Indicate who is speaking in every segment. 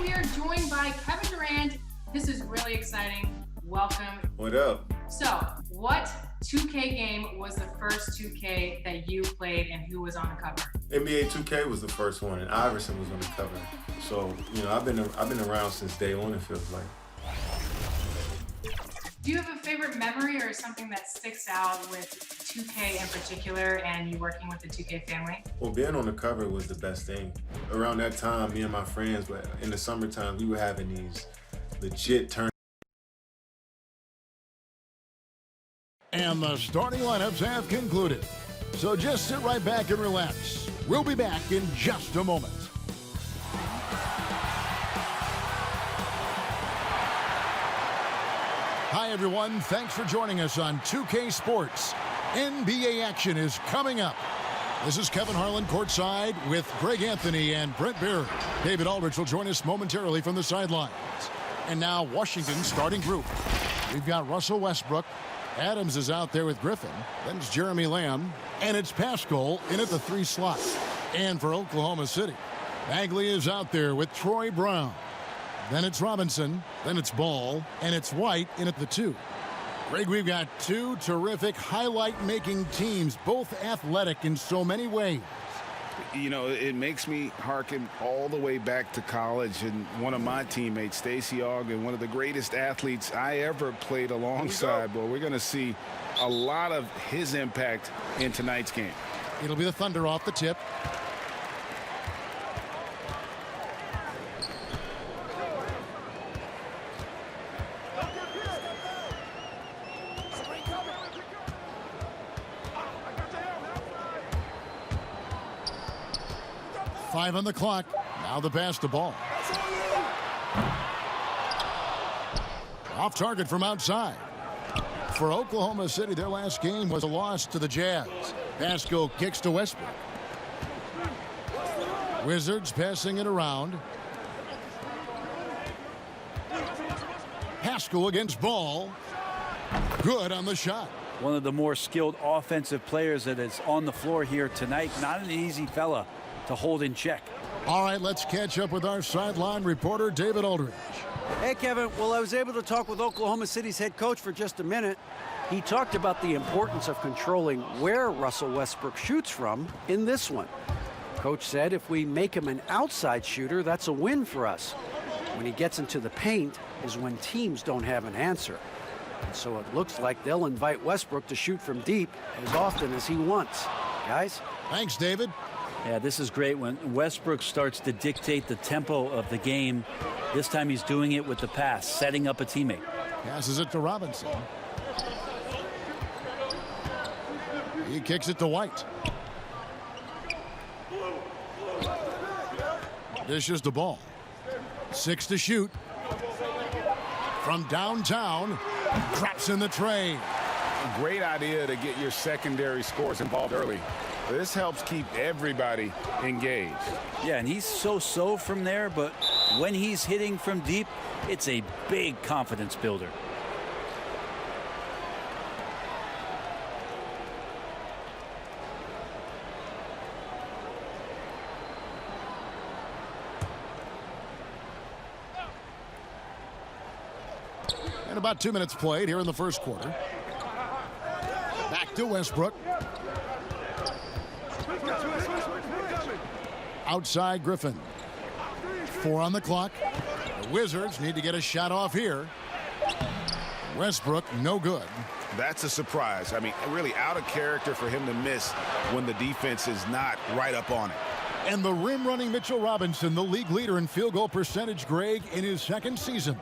Speaker 1: we are joined by Kevin Durant. This is really exciting. Welcome.
Speaker 2: What up?
Speaker 1: So, what 2K game was the first 2K that you played and who was on the cover?
Speaker 2: NBA 2K was the first one, and Iverson was on the cover. So, you know, I've been around since day one, it feels like.
Speaker 1: Do you have a favorite memory or something that sticks out with 2K in particular and you working with the 2K family?
Speaker 2: Well, being on the cover was the best thing. Around that time, me and my friends, in the summertime, we were having these legit tournaments.
Speaker 3: And the starting lineups have concluded. So just sit right back and relax. We'll be back in just a moment. Hi, everyone. Thanks for joining us on 2K Sports. NBA action is coming up. This is Kevin Harlan courtside with Greg Anthony and Brent Barry. David Aldridge will join us momentarily from the sidelines. And now Washington's starting group. We've got Russell Westbrook. Adams is out there with Griffin. Then it's Jeremy Lamb. And it's Pascal in at the 3 slot. And for Oklahoma City, Bagley is out there with Troy Brown. Then it's Robinson. Then it's Ball. And it's White in at the 2. Greg, we've got 2 terrific highlight-making teams, both athletic in so many ways.
Speaker 4: You know, it makes me hearken all the way back to college, and one of my teammates, Stacey Ogden, one of the greatest athletes I ever played alongside. Well, we're going to see a lot of his impact in tonight's game.
Speaker 3: It'll be the Thunder off the tip. Five on the clock. Now the pass to Ball. Off target from outside. For Oklahoma City, their last game was a loss to the Jazz. Pascal kicks to Westbrook. Wizards passing it around. Pascal against Ball. Good on the shot.
Speaker 5: One of the more skilled offensive players that is on the floor here tonight. Not an easy fella to hold in check.
Speaker 3: All right, let's catch up with our sideline reporter, David Aldridge.
Speaker 6: Hey, Kevin. Well, I was able to talk with Oklahoma City's head coach for just a minute. He talked about the importance of controlling where Russell Westbrook shoots from in this one. Coach said if we make him an outside shooter, that's a win for us. When he gets into the paint is when teams don't have an answer. And so it looks like they'll invite Westbrook to shoot from deep as often as he wants. Guys?
Speaker 3: Thanks, David.
Speaker 5: Yeah, this is great when Westbrook starts to dictate the tempo of the game. This time he's doing it with the pass, setting up a teammate.
Speaker 3: Passes it to Robinson. He kicks it to White. Dishes the ball. 6 to shoot. From downtown, drops in the tray.
Speaker 4: A great idea to get your secondary scores involved early. This helps keep everybody engaged.
Speaker 5: Yeah, and he's so-so from there, but when he's hitting from deep, it's a big confidence builder.
Speaker 3: And about 2 minutes played here in the first quarter. Back to Westbrook. Outside Griffin. 4 on the clock. The Wizards need to get a shot off here. Westbrook, no good.
Speaker 4: That's a surprise. I mean, really out of character for him to miss when the defense is not right up on it.
Speaker 3: And the rim-running Mitchell Robinson, the league leader in field goal percentage, Greg, in his second season.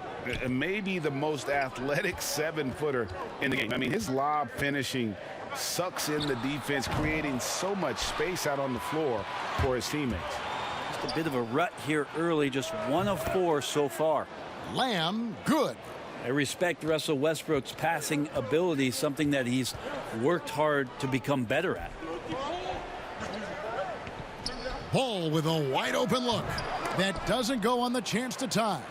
Speaker 4: Maybe the most athletic 7-footer in the game. I mean, his lob finishing sucks in the defense, creating so much space out on the floor for his teammates.
Speaker 5: Just a bit of a rut here early, just 1 of 4 so far.
Speaker 3: Lamb, good.
Speaker 5: I respect Russell Westbrook's passing ability, something that he's worked hard to become better at.
Speaker 3: Ball with a wide open look. That doesn't go on the chance to tie.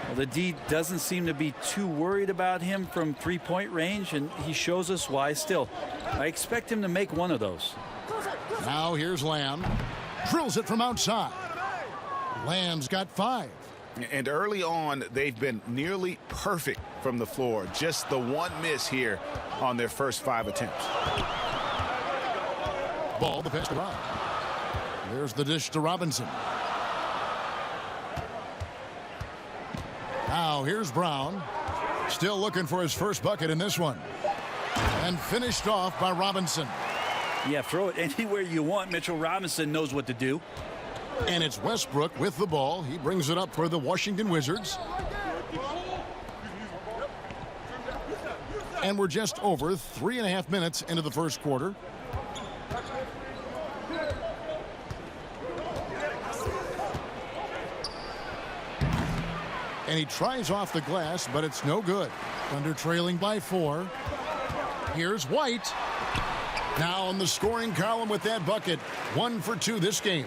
Speaker 5: Well, the D doesn't seem to be too worried about him from three-point range, and he shows us why still. I expect him to make one of those.
Speaker 3: Now here's Lamb. Drills it from outside. Lamb's got 5.
Speaker 4: And early on, they've been nearly perfect from the floor. Just the one miss here on their first 5 attempts.
Speaker 3: Ball, the pass to Rob. There's the dish to Robinson. Now here's Brown. Still looking for his first bucket in this one. And finished off by Robinson.
Speaker 5: Yeah, throw it anywhere you want. Mitchell Robinson knows what to do.
Speaker 3: And it's Westbrook with the ball. He brings it up for the Washington Wizards. And we're just over 3.5 minutes into the first quarter. And he tries off the glass, but it's no good. Thunder trailing by 4. Here's White. Now in the scoring column with that bucket. 1 for 2 this game.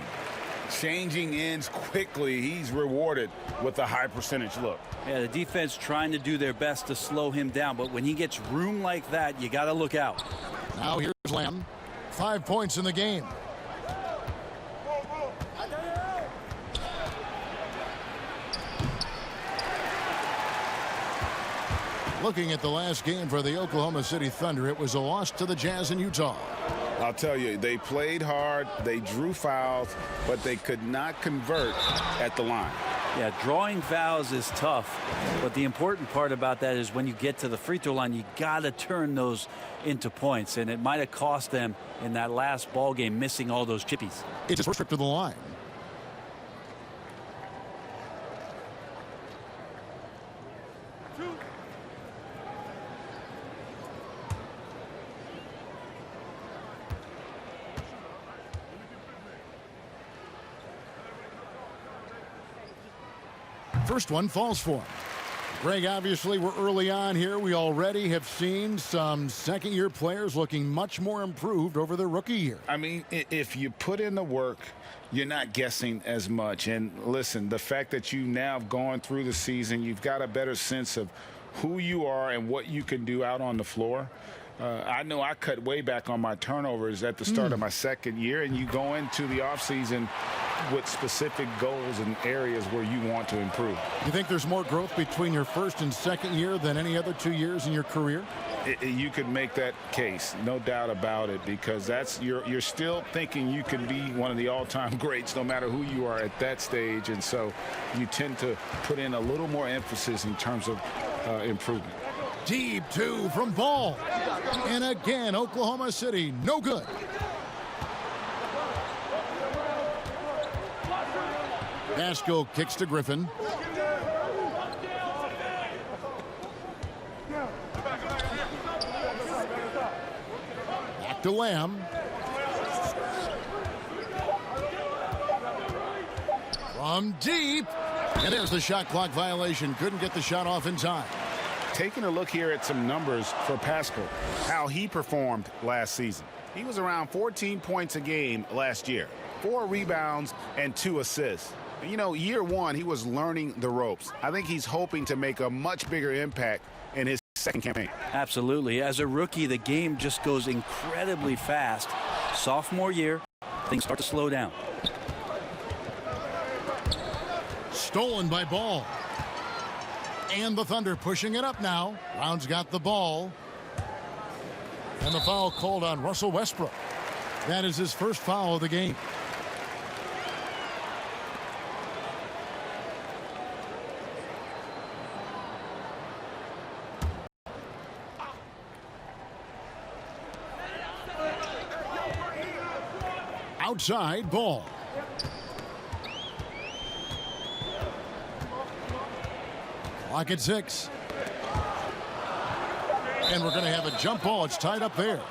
Speaker 4: Changing ends quickly. He's rewarded with a high percentage look.
Speaker 5: Yeah, the defense trying to do their best to slow him down, but when he gets room like that, you got to look out.
Speaker 3: Now here's Lamb. 5 points in the game. Looking at the last game for the Oklahoma City Thunder, it was a loss to the Jazz in Utah.
Speaker 4: I'll tell you, they played hard, they drew fouls, but they could not convert at the line.
Speaker 5: Yeah, drawing fouls is tough, but the important part about that is when you get to the free throw line, you got to turn those into points, and it might have cost them in that last ball game missing all those chippies.
Speaker 3: It's his first trip to the line. First one falls for him. Greg, obviously we're early on here. We already have seen some second-year players looking much more improved over their rookie year.
Speaker 4: I mean, if you put in the work, you're not guessing as much. And listen, the fact that you now have gone through the season, you've got a better sense of who you are and what you can do out on the floor. I know I cut way back on my turnovers at the start of my second year, and you go into the offseason with specific goals and areas where you want to improve.
Speaker 3: You think there's more growth between your first and second year than any other 2 years in your career?
Speaker 4: You could make that case, no doubt about it, because that's you're still thinking you can be one of the all-time greats no matter who you are at that stage, and so you tend to put in a little more emphasis in terms of improvement.
Speaker 3: Deep 2 from Ball. And again, Oklahoma City, no good. Vasco kicks to Griffin. Back to Lamb. From deep. And there's the shot clock violation. Couldn't get the shot off in time.
Speaker 4: Taking a look here at some numbers for Pascal, how he performed last season. He was around 14 points a game last year, 4 rebounds and 2 assists. You know, year one, he was learning the ropes. I think he's hoping to make a much bigger impact in his second campaign.
Speaker 5: Absolutely. As a rookie, the game just goes incredibly fast. Sophomore year, things start to slow down.
Speaker 3: Stolen by Ball. And the Thunder pushing it up now. Brown's got the ball. And the foul called on Russell Westbrook. That is his first foul of the game. Outside, Ball. Clock at 6. And we're going to have a jump ball. It's tied up there.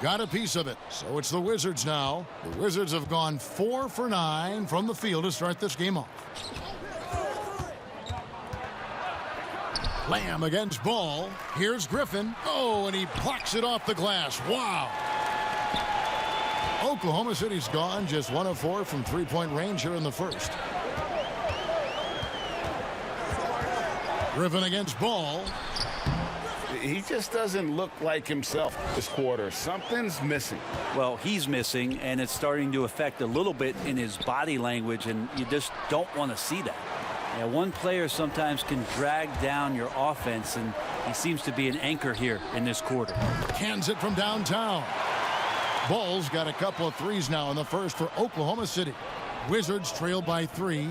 Speaker 3: Got a piece of it. So it's the Wizards now. The Wizards have gone 4 for 9 from the field to start this game off. Lamb against Ball. Here's Griffin. Oh, and he blocks it off the glass. Wow. Oklahoma City's gone just 1 of 4 from three-point range here in the first. Griffin against Ball.
Speaker 4: He just doesn't look like himself this quarter. Something's missing.
Speaker 5: Well, he's missing, and it's starting to affect a little bit in his body language, and you just don't want to see that. Yeah, one player sometimes can drag down your offense, and he seems to be an anchor here in this quarter.
Speaker 3: Cans it from downtown. Bulls got a couple of threes now in the first for Oklahoma City. Wizards trail by 3.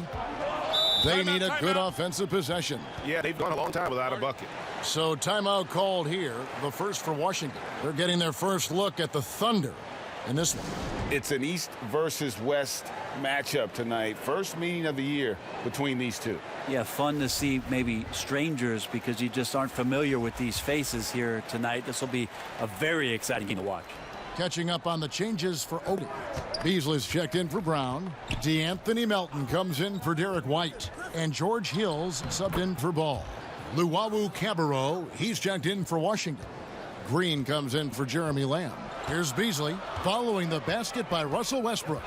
Speaker 3: They need a good offensive possession.
Speaker 4: Yeah, they've gone a long time without a bucket.
Speaker 3: So timeout called here, the first for Washington. They're getting their first look at the Thunder in this one.
Speaker 4: It's an East versus West matchup tonight. First meeting of the year between these two.
Speaker 5: Yeah, fun to see maybe strangers because you just aren't familiar with these faces here tonight. This will be a very exciting game to watch.
Speaker 3: Catching up on the changes for Odin. Beasley's checked in for Brown. DeAnthony Melton comes in for Derek White. And George Hills subbed in for Ball. Luwawu Cabarro, he's checked in for Washington. Green comes in for Jeremy Lamb. Here's Beasley following the basket by Russell Westbrook.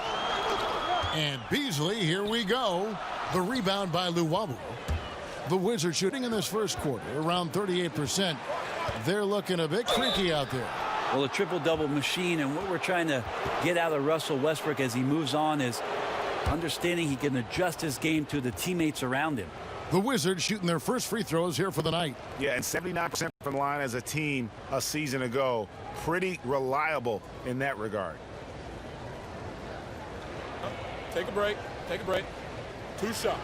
Speaker 3: And Beasley, here we go. The rebound by Luwawu. The Wizards shooting in this first quarter around 38%. They're looking a bit freaky out there.
Speaker 5: Well, a triple-double machine, and what we're trying to get out of Russell Westbrook as he moves on is understanding he can adjust his game to the teammates around him.
Speaker 3: The Wizards shooting their first free throws here for the night.
Speaker 4: Yeah, and 79% from the line as a team a season ago. Pretty reliable in that regard.
Speaker 7: Take a break. Take a break. 2 shots.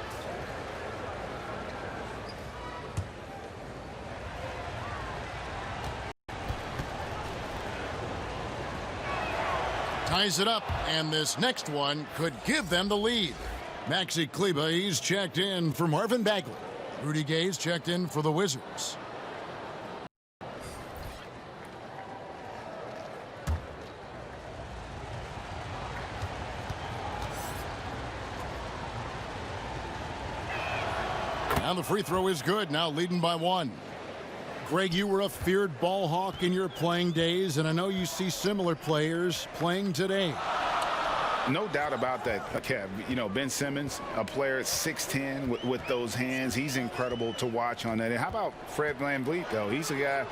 Speaker 3: Ties it up, and this next one could give them the lead. Maxi Kleber, he's checked in for Marvin Bagley. Rudy Gay's checked in for the Wizards. And the free throw is good, now leading by 1. Greg, you were a feared ball hawk in your playing days, and I know you see similar players playing today.
Speaker 4: No doubt about that, Kev. You know, Ben Simmons, a player at 6'10" with those hands. He's incredible to watch on that. And how about Fred VanVleet, though? He's a guy,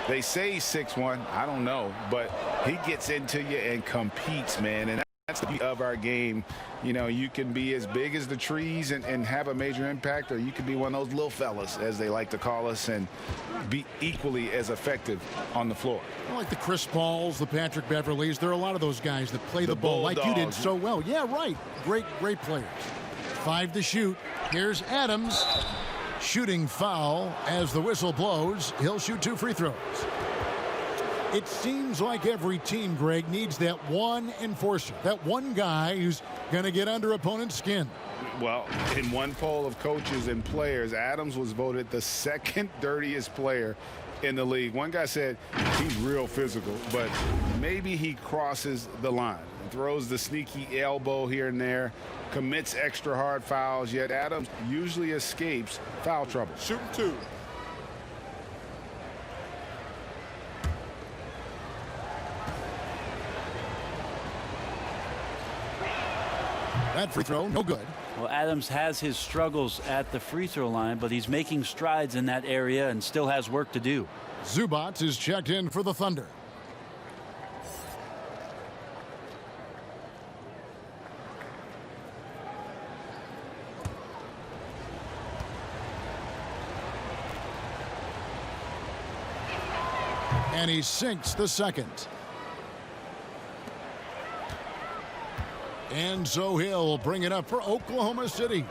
Speaker 4: they say he's 6'1". I don't know. But he gets into you and competes, man. And that's the beauty of our game. You know, you can be as big as the trees and have a major impact, or you can be one of those little fellas, as they like to call us, and be equally as effective on the floor.
Speaker 3: Like the Chris Pauls, the Patrick Beverleys, there are a lot of those guys that play the ball like you did so well. Yeah, right. Great players. 5 to shoot. Here's Adams. Shooting foul as the whistle blows. He'll shoot 2 free throws. It seems like every team, Greg, needs that one enforcer, that one guy who's going to get under opponent's skin.
Speaker 4: Well, in one poll of coaches and players, Adams was voted the second dirtiest player in the league. One guy said he's real physical, but maybe he crosses the line, throws the sneaky elbow here and there, commits extra hard fouls, yet Adams usually escapes foul trouble.
Speaker 7: Shooting 2.
Speaker 3: That free throw, no good.
Speaker 5: Well, Adams has his struggles at the free throw line, but he's making strides in that area and still has work to do.
Speaker 3: Zubac is checked in for the Thunder. And he sinks the second. And so he'll bring it up for Oklahoma City,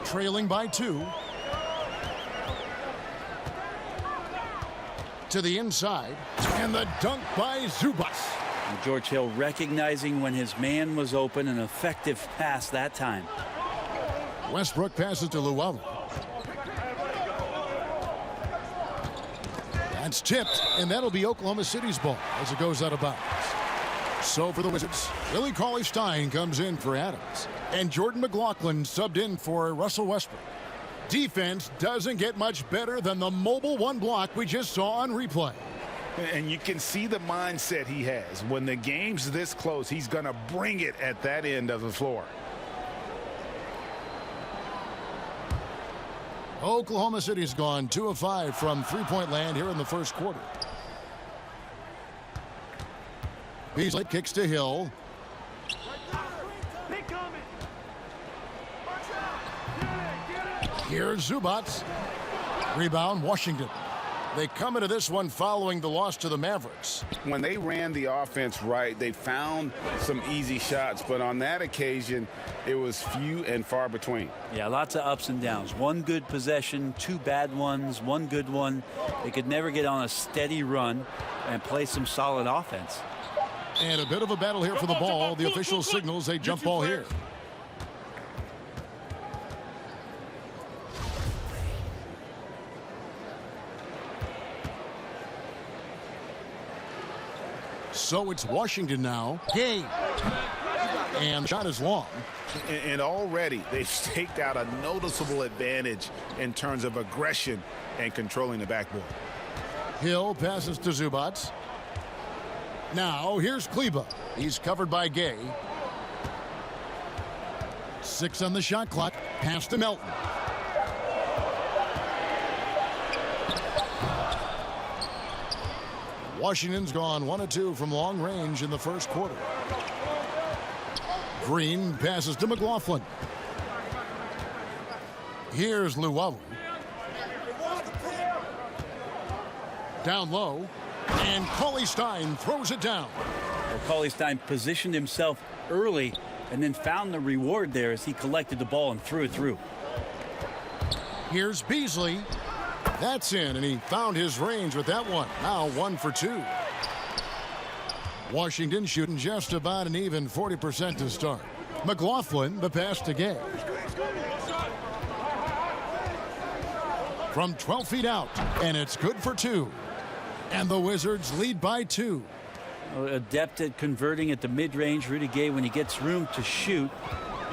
Speaker 3: trailing by 2. To the inside, and the dunk by Zubac.
Speaker 5: George Hill recognizing when his man was open, an effective pass that time.
Speaker 3: Westbrook passes to Luwawu. That's tipped, and that'll be Oklahoma City's ball as it goes out of bounds. So for the Wizards, Willie Cauley-Stein comes in for Adams. And Jordan McLaughlin subbed in for Russell Westbrook. Defense doesn't get much better than the mobile one block we just saw on replay.
Speaker 4: And you can see the mindset he has. When the game's this close, he's going to bring it at that end of the floor.
Speaker 3: Oklahoma City's gone 2 of 5 from three-point land here in the first quarter. Beasley kicks to Hill. Here's Zubats. Rebound, Washington. They come into this one following the loss to the Mavericks.
Speaker 4: When they ran the offense right, they found some easy shots, but on that occasion, it was few and far between.
Speaker 5: Yeah, lots of ups and downs. One good possession, two bad ones, one good one. They could never get on a steady run and play some solid offense.
Speaker 3: And a bit of a battle here for the ball. The official signals a jump ball here. So it's Washington now. Gay. And the shot is long.
Speaker 4: And already they've staked out a noticeable advantage in terms of aggression and controlling the backboard.
Speaker 3: Hill passes to Zubats. Now here's Kleba. He's covered by Gay. 6 on the shot clock. Pass to Melton. Washington's gone 1 of 2 from long range in the first quarter. Green passes to McLaughlin. Here's Luwawu. Down low. And Cauley Stein throws it down.
Speaker 5: Well, Cauley Stein positioned himself early and then found the reward there as he collected the ball and threw it through.
Speaker 3: Here's Beasley. That's in, and he found his range with that one. Now 1 for 2. Washington shooting just about an even 40% to start. McLaughlin, the pass to Gay. From 12 feet out, and it's good for 2. And the Wizards lead by 2.
Speaker 5: Adept at converting at the mid-range. Rudy Gay, when he gets room to shoot,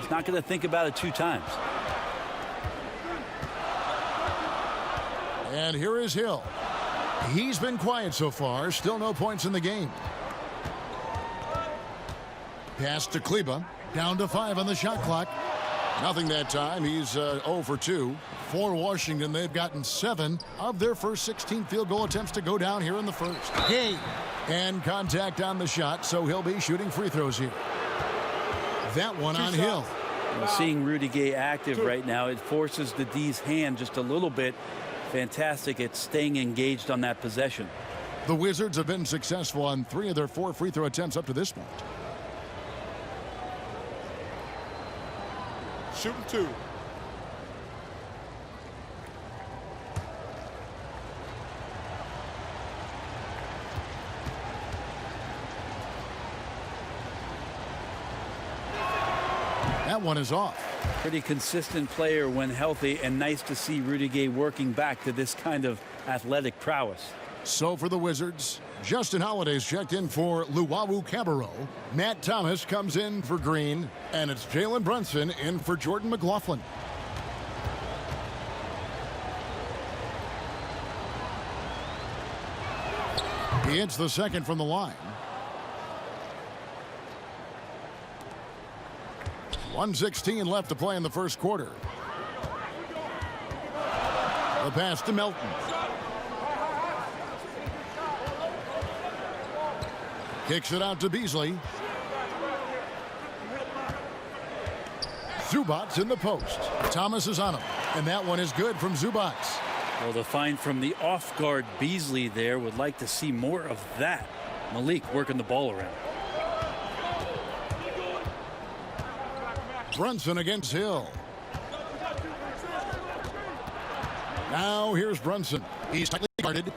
Speaker 5: he's not going to think about it 2 times.
Speaker 3: And here is Hill. He's been quiet so far. Still no points in the game. Pass to Kleba. Down to 5 on the shot clock. Nothing that time. He's 0 for 2. For Washington, they've gotten 7 of their first 16 field goal attempts to go down here in the first. Hey. And contact on the shot, so he'll be shooting free throws here. That one on Hill.
Speaker 5: Well, seeing Rudy Gay active right now, it forces the D's hand just a little bit. Fantastic at staying engaged on that possession.
Speaker 3: The Wizards have been successful on 3 of their 4 free throw attempts up to this point.
Speaker 7: Shooting 2.
Speaker 3: That one is off.
Speaker 5: Pretty consistent player when healthy, and nice to see Rudy Gay working back to this kind of athletic prowess.
Speaker 3: So for the Wizards, Justin Holiday's checked in for Luwawu Cabarro. Matt Thomas comes in for Green, and it's Jalen Brunson in for Jordan McLaughlin. He hits the second from the line. 1:16 left to play in the first quarter. The pass to Melton. Kicks it out to Beasley. Zubats in the post. Thomas is on him. And that one is good from Zubats.
Speaker 5: Well, the find from the off-guard Beasley there. Would like to see more of that. Malik working the ball around.
Speaker 3: Brunson against Hill. Now here's Brunson. He's tightly guarded.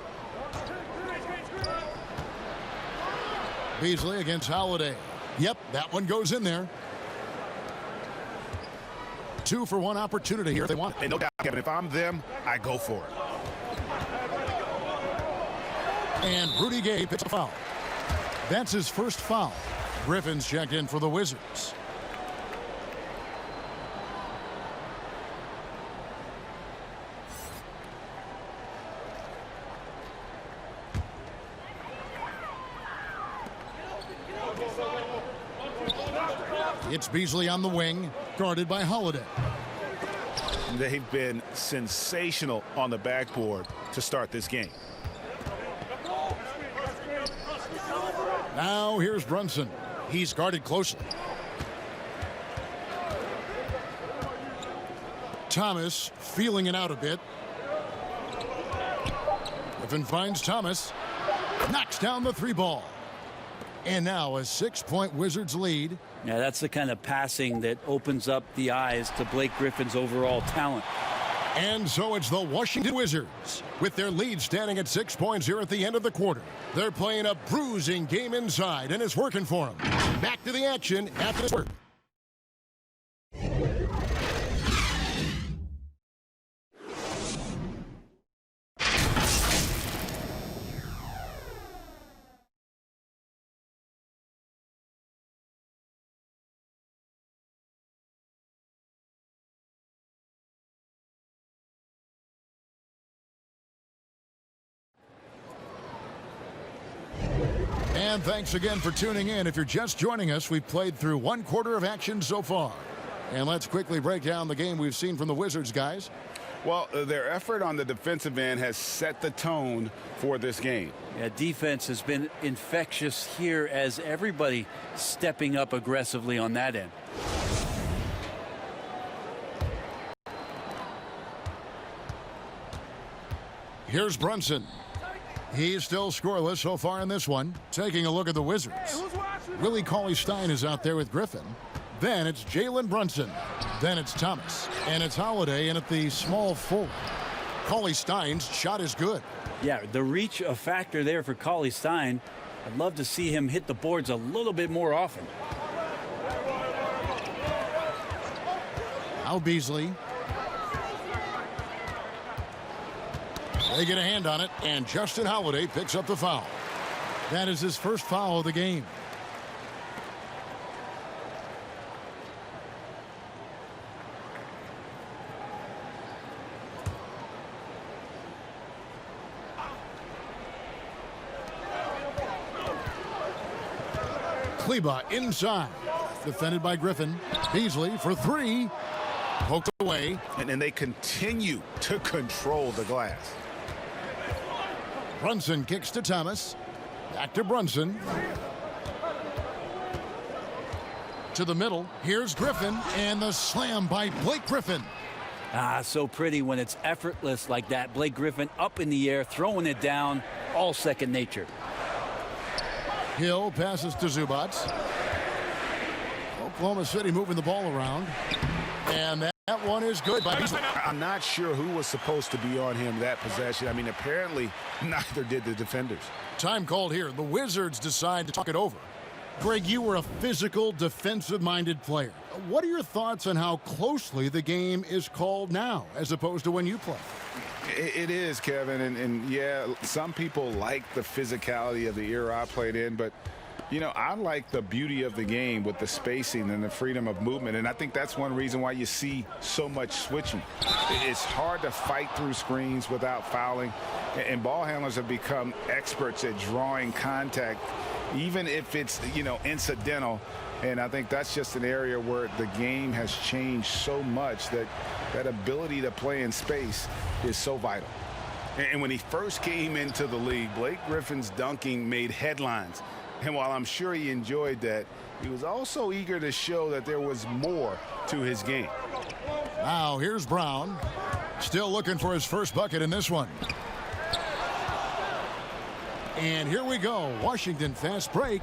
Speaker 3: Beasley against Holiday. Yep, that one goes in there. 2 for 1 opportunity here. They want it.
Speaker 4: And no doubt, Kevin, if I'm them, I go for it.
Speaker 3: And Rudy Gay picks a foul. That's his first foul. Griffin's checked in for the Wizards. It's Beasley on the wing, guarded by Holiday.
Speaker 4: They've been sensational on the backboard to start this game.
Speaker 3: Now here's Brunson. He's guarded closely. Thomas feeling it out a bit. Griffin finds Thomas. Knocks down the 3 ball. And now a 6-point Wizards lead.
Speaker 5: Yeah, that's the kind of passing that opens up the eyes to Blake Griffin's overall talent.
Speaker 3: And so it's the Washington Wizards with their lead standing at 6 points here at the end of the quarter. They're playing a bruising game inside, and it's working for them. Back to the action after this work. And thanks again for tuning in. If you're just joining us, we've played through 1 quarter of action so far. And let's quickly break down the game we've seen from the Wizards, guys.
Speaker 4: Well, their effort on the defensive end has set the tone for this game.
Speaker 5: Yeah, defense has been infectious here as everybody stepping up aggressively on that end.
Speaker 3: Here's Brunson. He's still scoreless so far in this one. Taking a look at the Wizards. Willie Cauley-Stein is out there with Griffin. Then it's Jalen Brunson. Then it's Thomas. And it's Holiday in at the small forward. Cauley-Stein's shot is good.
Speaker 5: Yeah, the reach a factor there for Cauley-Stein. I'd love to see him hit the boards a little bit more often.
Speaker 3: Al Beasley. They get a hand on it, and Justin Holiday picks up the foul. That is his first foul of the game. Kleba inside. Defended by Griffin. Beasley for 3. Poked away.
Speaker 4: And then they continue to control the glass.
Speaker 3: Brunson kicks to Thomas. Back to Brunson. To the middle. Here's Griffin. And the slam by Blake Griffin.
Speaker 5: Ah, so pretty when it's effortless like that. Blake Griffin up in the air, throwing it down, all second nature.
Speaker 3: Hill passes to Zubac. Oklahoma City moving the ball around. And that one is good by Beasley.
Speaker 4: I'm not sure who was supposed to be on him that possession. I mean, apparently neither did the defenders.
Speaker 3: Time called here. The Wizards decide to talk it over. Greg, you were a physical, defensive-minded player. What are your thoughts on how closely the game is called now as opposed to when you play?
Speaker 4: It is, Kevin, and yeah, some people like the physicality of the era I played in, but you know, I like the beauty of the game with the spacing and the freedom of movement, and I think that's one reason why you see so much switching. It's hard to fight through screens without fouling, and ball handlers have become experts at drawing contact, even if it's, you know, incidental. And I think that's just an area where the game has changed so much that that ability to play in space is so vital. And when he first came into the league, Blake Griffin's dunking made headlines. And while I'm sure he enjoyed that, he was also eager to show that there was more to his game.
Speaker 3: Now here's Brown. Still looking for his first bucket in this one. And here we go. Washington fast break.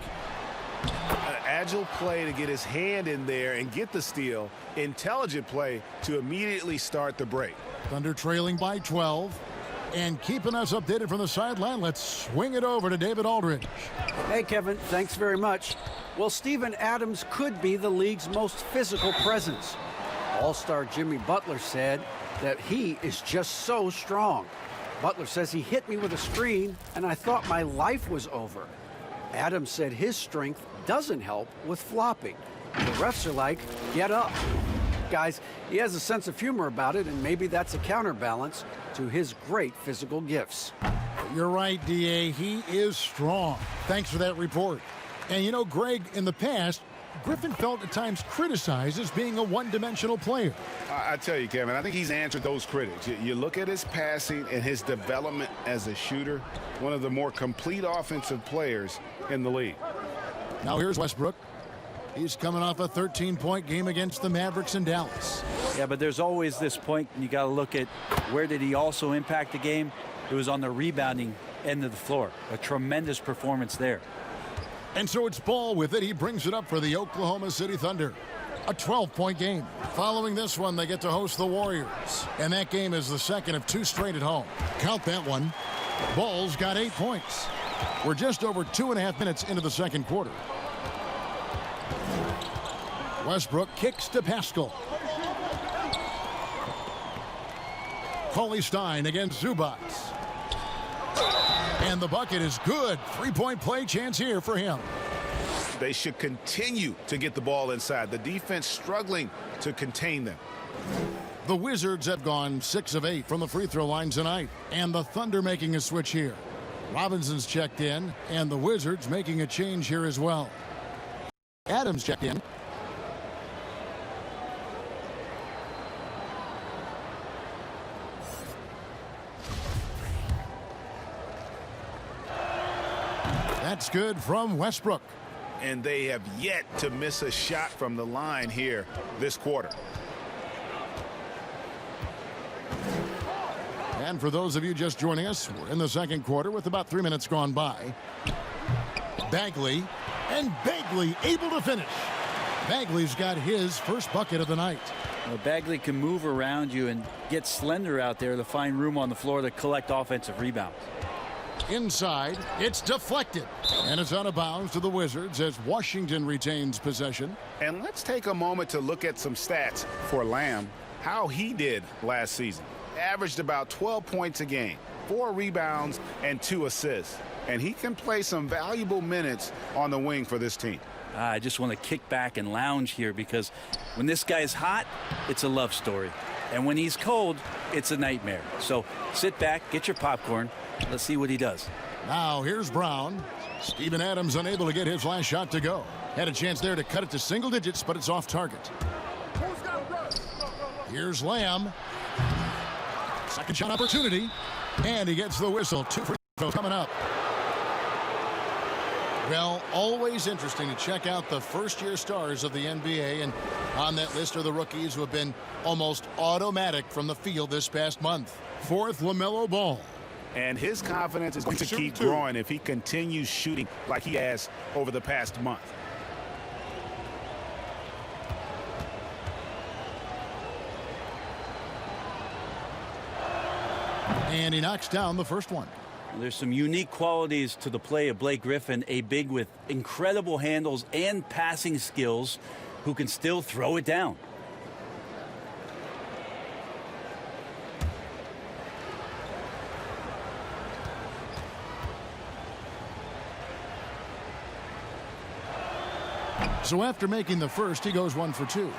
Speaker 4: An agile play to get his hand in there and get the steal. Intelligent play to immediately start the break.
Speaker 3: Thunder trailing by 12. And keeping us updated from the sideline, let's swing it over to David Aldridge.
Speaker 6: Hey, Kevin, thanks very much. Well, Steven Adams could be the league's most physical presence. All-star Jimmy Butler said that he is just so strong. Butler says he hit me with a screen, and I thought my life was over. Adams said his strength doesn't help with flopping. The refs are like, get up. Guys, he has a sense of humor about it, and maybe that's a counterbalance to his great physical gifts.
Speaker 3: You're right, D.A. He is strong. Thanks for that report. And you know, Greg, in the past, Griffin felt at times criticized as being a one-dimensional player.
Speaker 4: I tell you, Kevin, I think he's answered those critics. You look at his passing and his development as a shooter, one of the more complete offensive players in the league.
Speaker 3: Now here's Westbrook. He's coming off a 13-point game against the Mavericks in Dallas.
Speaker 5: Yeah, but there's always this point, and you got to look at where did he also impact the game. It was on the rebounding end of the floor. A tremendous performance there.
Speaker 3: And so it's Ball with it. He brings it up for the Oklahoma City Thunder. A 12-point game. Following this one, they get to host the Warriors. And that game is the second of 2 straight at home. Count that one. Ball's got 8 points. We're just over 2.5 minutes into the second quarter. Westbrook kicks to Pascal. Cauley Stein against Zubac. And the bucket is good. 3-point play chance here for him.
Speaker 4: They should continue to get the ball inside. The defense struggling to contain them.
Speaker 3: The Wizards have gone 6 of 8 from the free throw line tonight. And the Thunder making a switch here. Robinson's checked in, and the Wizards making a change here as well. Adams checked in. That's good from Westbrook.
Speaker 4: And they have yet to miss a shot from the line here this quarter.
Speaker 3: And for those of you just joining us, we're in the second quarter with about 3 minutes gone by. Bagley, and Bagley able to finish. Bagley's got his first bucket of the night.
Speaker 5: Well, Bagley can move around you and get slender out there to find room on the floor to collect offensive rebounds.
Speaker 3: Inside, it's deflected. And it's out of bounds to the Wizards as Washington retains possession.
Speaker 4: And let's take a moment to look at some stats for Lamb, how he did last season. Averaged about 12 points a game, 4 rebounds, and 2 assists. And he can play some valuable minutes on the wing for this team.
Speaker 5: I just want to kick back and lounge here because when this guy's hot, it's a love story. And when he's cold, it's a nightmare. So sit back, get your popcorn. Let's see what he does.
Speaker 3: Now here's Brown. Steven Adams unable to get his last shot to go. Had a chance there to cut it to single digits, but it's off target. Here's Lamb. Second shot opportunity. And he gets the whistle. 2 free throws coming up. Well, always interesting to check out the first-year stars of the NBA. And on that list are the rookies who have been almost automatic from the field this past month. 4th, LaMelo Ball.
Speaker 4: And his confidence is going to keep growing if he continues shooting like he has over the past month.
Speaker 3: And he knocks down the first one.
Speaker 5: There's some unique qualities to the play of Blake Griffin, a big with incredible handles and passing skills who can still throw it down.
Speaker 3: So after making the first, he goes 1 for 2.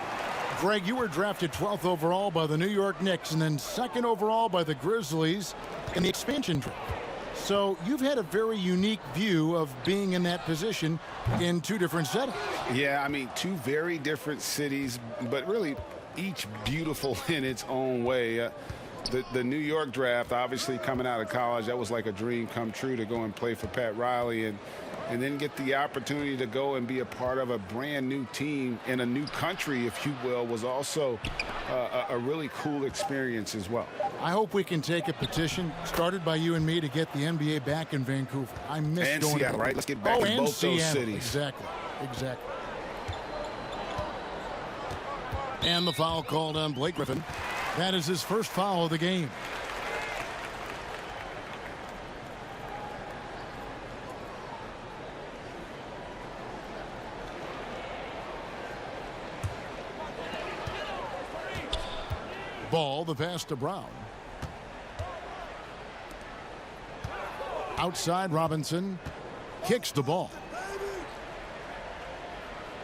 Speaker 3: Greg, you were drafted 12th overall by the New York Knicks and then 2nd overall by the Grizzlies in the expansion draft. So you've had a very unique view of being in that position in 2 different settings.
Speaker 4: Yeah, I mean, 2 very different cities, but really each beautiful in its own way. The New York draft, obviously coming out of college, that was like a dream come true to go and play for Pat Riley and then get the opportunity to go and be a part of a brand new team in a new country, if you will, was also a really cool experience as well.
Speaker 3: I hope we can take a petition started by you and me to get the NBA back in Vancouver. I miss
Speaker 4: and
Speaker 3: going
Speaker 4: Seattle,
Speaker 3: to
Speaker 4: right? Let's get back in both those cities.
Speaker 3: Exactly. And the foul called on Blake Griffin. That is his first foul of the game. Ball, the pass to Brown. Outside, Robinson kicks the ball.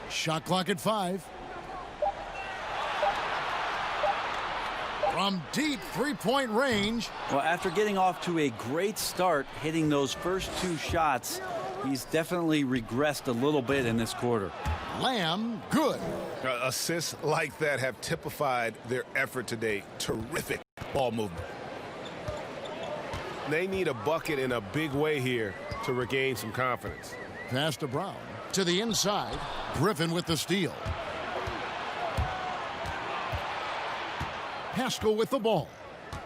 Speaker 3: Shot clock at 5. From deep 3-point range.
Speaker 5: Well, after getting off to a great start, hitting those first 2 shots, He's definitely regressed a little bit in this quarter.
Speaker 3: Lamb, good.
Speaker 4: Assists like that have typified their effort today. Terrific ball movement.
Speaker 8: They need a bucket in a big way here to regain some confidence.
Speaker 3: Pass to Brown. To the inside. Griffin with the steal. Haskell with the ball.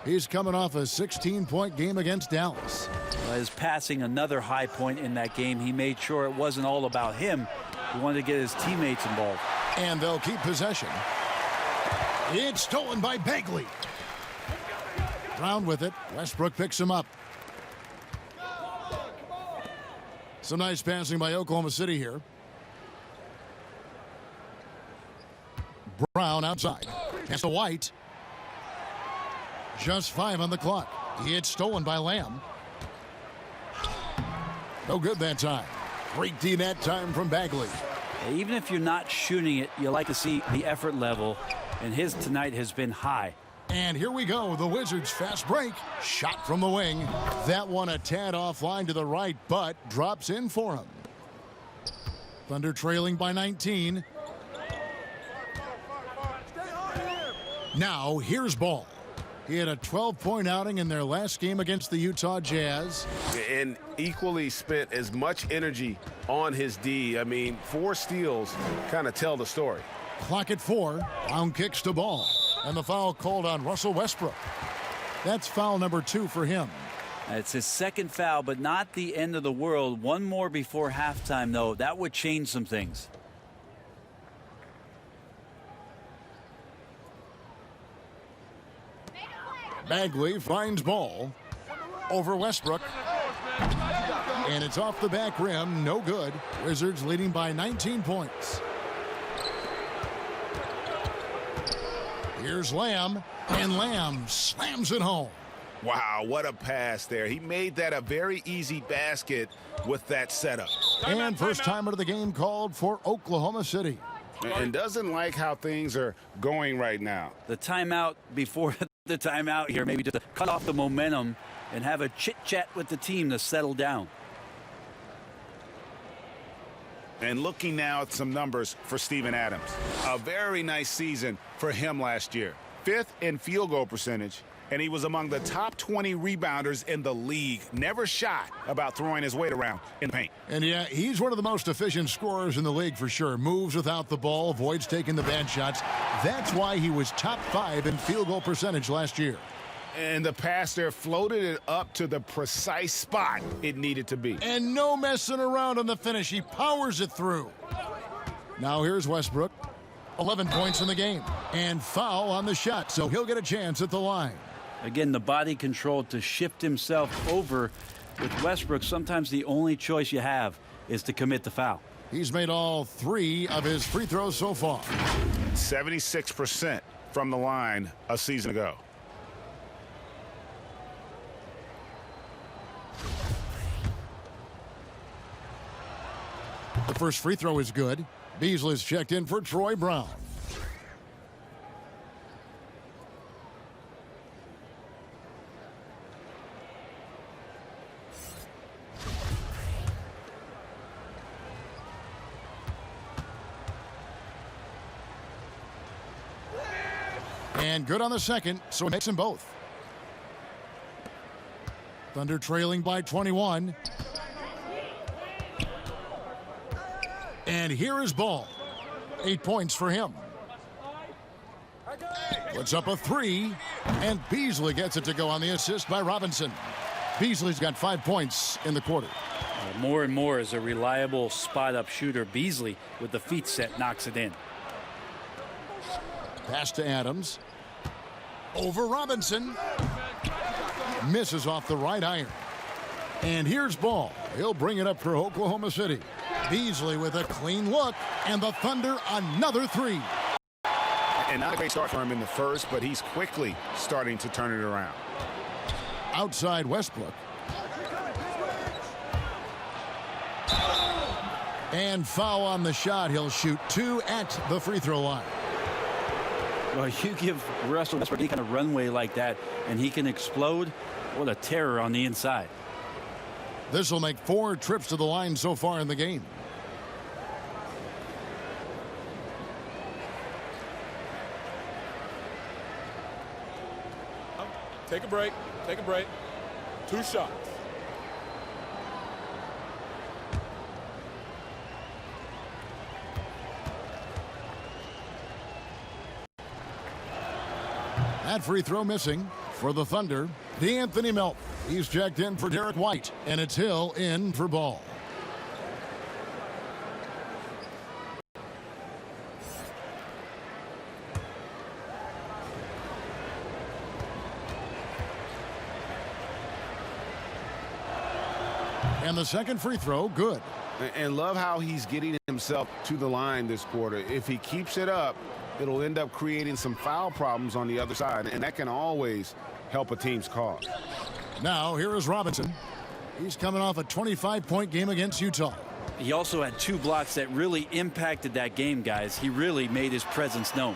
Speaker 3: He's coming off a 16-point game against Dallas.
Speaker 5: His passing, another high point in that game. He made sure it wasn't all about him. He wanted to get his teammates involved.
Speaker 3: And they'll keep possession. It's stolen by Bagley. Brown with it. Westbrook picks him up. Some nice passing by Oklahoma City here. Brown outside. Pass to White. Just 5 on the clock. It's stolen by Lamb. No good that time. Great D that time from Bagley.
Speaker 5: Even if you're not shooting it, you like to see the effort level, and his tonight has been high.
Speaker 3: And here we go. The Wizards fast break. Shot from the wing. That one a tad offline to the right, but drops in for him. Thunder trailing by 19. Now here's Ball. He had a 12-point outing in their last game against the Utah Jazz.
Speaker 8: And equally spent as much energy on his D. I mean, 4 steals kind of tell the story.
Speaker 3: Clock at 4. Brown kicks to Ball. And the foul called on Russell Westbrook. That's foul number 2 for him.
Speaker 5: It's his second foul, but not the end of the world. One more before halftime, though. That would change some things.
Speaker 3: Bagley finds Ball over Westbrook. And it's off the back rim. No good. Wizards leading by 19 points. Here's Lamb. And Lamb slams it home.
Speaker 4: Wow, what a pass there. He made that a very easy basket with that setup.
Speaker 3: And first timer of the game called for Oklahoma City.
Speaker 4: And doesn't like how things are going right now.
Speaker 5: The timeout before the timeout here, maybe just to cut off the momentum and have a chit-chat with the team to settle down.
Speaker 4: And looking now at some numbers for Steven Adams. A very nice season for him last year. 5th in field goal percentage, and he was among the top 20 rebounders in the league. Never shy about throwing his weight around in the paint.
Speaker 3: And yeah, he's one of the most efficient scorers in the league for sure. Moves without the ball, avoids taking the bad shots. That's why he was top 5 in field goal percentage last year.
Speaker 4: And the pass there floated it up to the precise spot it needed to be.
Speaker 3: And no messing around on the finish. He powers it through. Now here's Westbrook. 11 points in the game. And foul on the shot, so he'll get a chance at the line.
Speaker 5: Again, the body control to shift himself over. With Westbrook, sometimes the only choice you have is to commit the foul.
Speaker 3: He's made all 3 of his free throws so far.
Speaker 4: 76% from the line a season ago.
Speaker 3: The first free throw is good. Beasley's checked in for Troy Brown. And good on the second, so it makes them both. Thunder trailing by 21. And here is Ball. 8 points for him. Puts up a 3. And Beasley gets it to go on the assist by Robinson. Beasley's got 5 points in the quarter.
Speaker 5: More and more as a reliable spot-up shooter. Beasley, with the feet set, knocks it in.
Speaker 3: Pass to Adams. Over Robinson. Misses off the right iron. And here's Ball. He'll bring it up for Oklahoma City. Beasley with a clean look, and the Thunder another 3.
Speaker 4: And not a great start for him in the first, but he's quickly starting to turn it around.
Speaker 3: Outside Westbrook. And foul on the shot. He'll shoot 2 at the free throw line.
Speaker 5: Well, you give Russell Westbrook any kind of runway like that, and he can explode. What a terror on the inside.
Speaker 3: This will make 4 trips to the line so far in the game.
Speaker 7: Take a break. Take a break. 2 shots.
Speaker 3: That free throw missing for the Thunder. D'Anthony Melton. He's checked in for Derek White, and it's Hill in for Ball. And the second free throw, good.
Speaker 8: And love how he's getting himself to the line this quarter. If he keeps it up, it'll end up creating some foul problems on the other side, and that can always help a team's cause.
Speaker 3: Now, here is Robinson. He's coming off a 25-point game against Utah.
Speaker 5: He also had 2 blocks that really impacted that game, guys. He really made his presence known.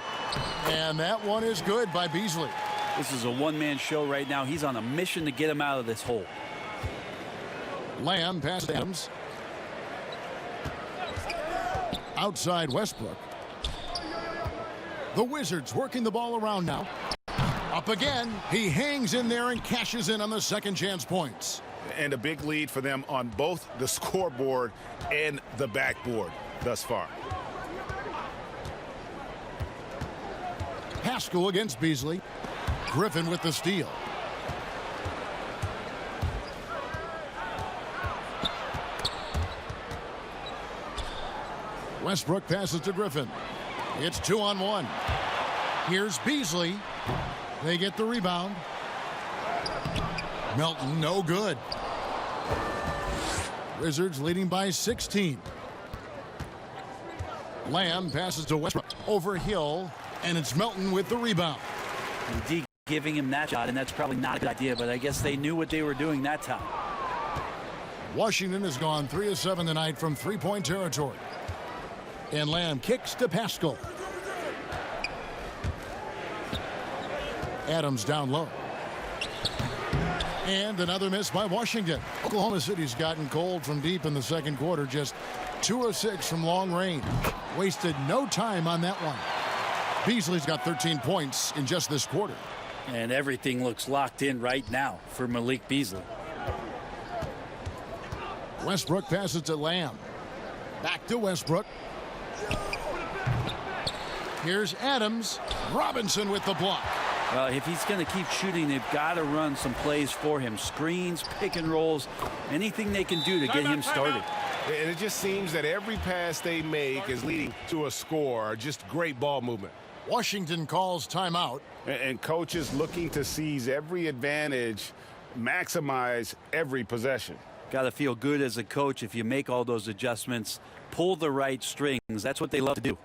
Speaker 3: And that one is good by Beasley.
Speaker 5: This is a one-man show right now. He's on a mission to get him out of this hole.
Speaker 3: Lamb past Adams. Outside Westbrook. The Wizards working the ball around now. Up again. He hangs in there and cashes in on the second chance points.
Speaker 8: And a big lead for them on both the scoreboard and the backboard thus far.
Speaker 3: Pascal against Beasley. Griffin with the steal. Westbrook passes to Griffin. It's 2-on-1. Here's Beasley. They get the rebound. Melton, no good. Wizards leading by 16. Lamb passes to Westbrook over Hill, and it's Melton with the rebound.
Speaker 5: D giving him that shot, and that's probably not a good idea, but I guess they knew what they were doing that time.
Speaker 3: Washington has gone 3 of 7 tonight from three-point territory. And Lamb kicks to Pascal. Adams down low. And another miss by Washington. Oklahoma City's gotten cold from deep in the second quarter. Just 2 of 6 from long range. Wasted no time on that one. Beasley's got 13 points in just this quarter.
Speaker 5: And everything looks locked in right now for Malik Beasley.
Speaker 3: Westbrook passes to Lamb. Back to Westbrook. Here's Adams. Robinson with the block.
Speaker 5: Well, if he's going to keep shooting, they've got to run some plays for him. Screens, pick and rolls, anything they can do to get him started.
Speaker 8: And it just seems that every pass they make is leading to a score. Just great ball movement.
Speaker 3: Washington calls timeout.
Speaker 8: And coaches looking to seize every advantage, maximize every possession.
Speaker 5: Got to feel good as a coach if you make all those adjustments, pull the right strings. That's what they love to do.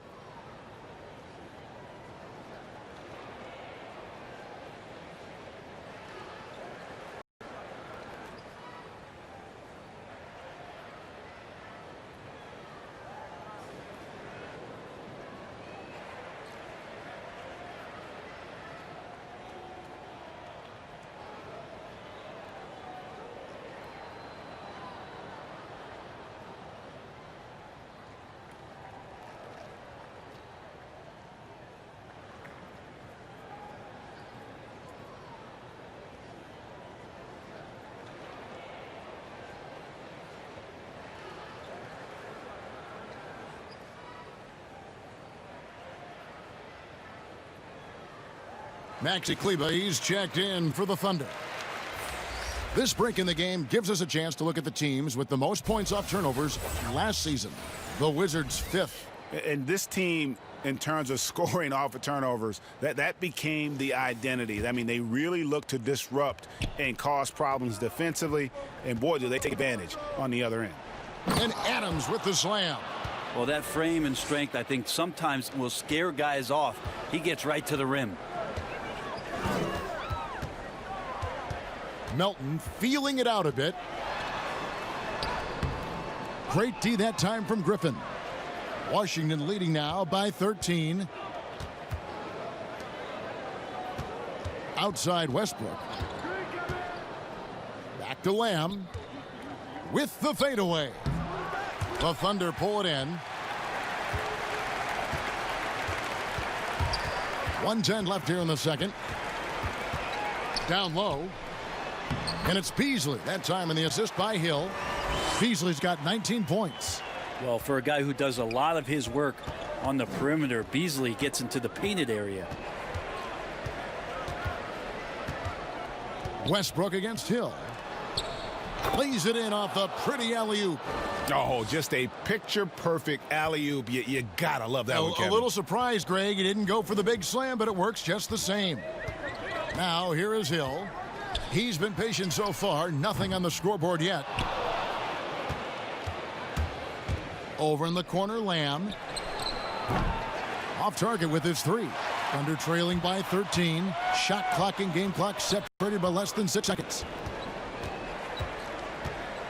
Speaker 3: Maxi Kleber, he's checked in for the Thunder. This break in the game gives us a chance to look at the teams with the most points off turnovers last season. The Wizards 5th.
Speaker 4: And this team, in terms of scoring off of turnovers, that became the identity. I mean, they really look to disrupt and cause problems defensively. And boy, do they take advantage on the other end.
Speaker 3: And Adams with the slam.
Speaker 5: Well, that frame and strength, I think, sometimes will scare guys off. He gets right to the rim.
Speaker 3: Melton feeling it out a bit. Great D that time from Griffin. Washington leading now by 13. Outside Westbrook. Back to Lamb. with the fadeaway. The Thunder pull it in. 1:10 left here in the second. Down low. And it's Beasley. That time in the assist by Hill. Beasley's got 19 points.
Speaker 5: Well, for a guy who does a lot of his work on the perimeter, Beasley gets into the painted area.
Speaker 3: Westbrook against Hill. Plays it in off the pretty alley-oop.
Speaker 4: Oh, just a picture-perfect alley-oop. You gotta love that one, Kevin.
Speaker 3: A little surprised, Greg. He didn't go for the big slam, but it works just the same. Now, here is Hill. He's been patient so far. Nothing on the scoreboard yet. Over in the corner, Lamb. Off target with his three. Thunder trailing by 13. Shot clock and game clock separated by less than 6 seconds.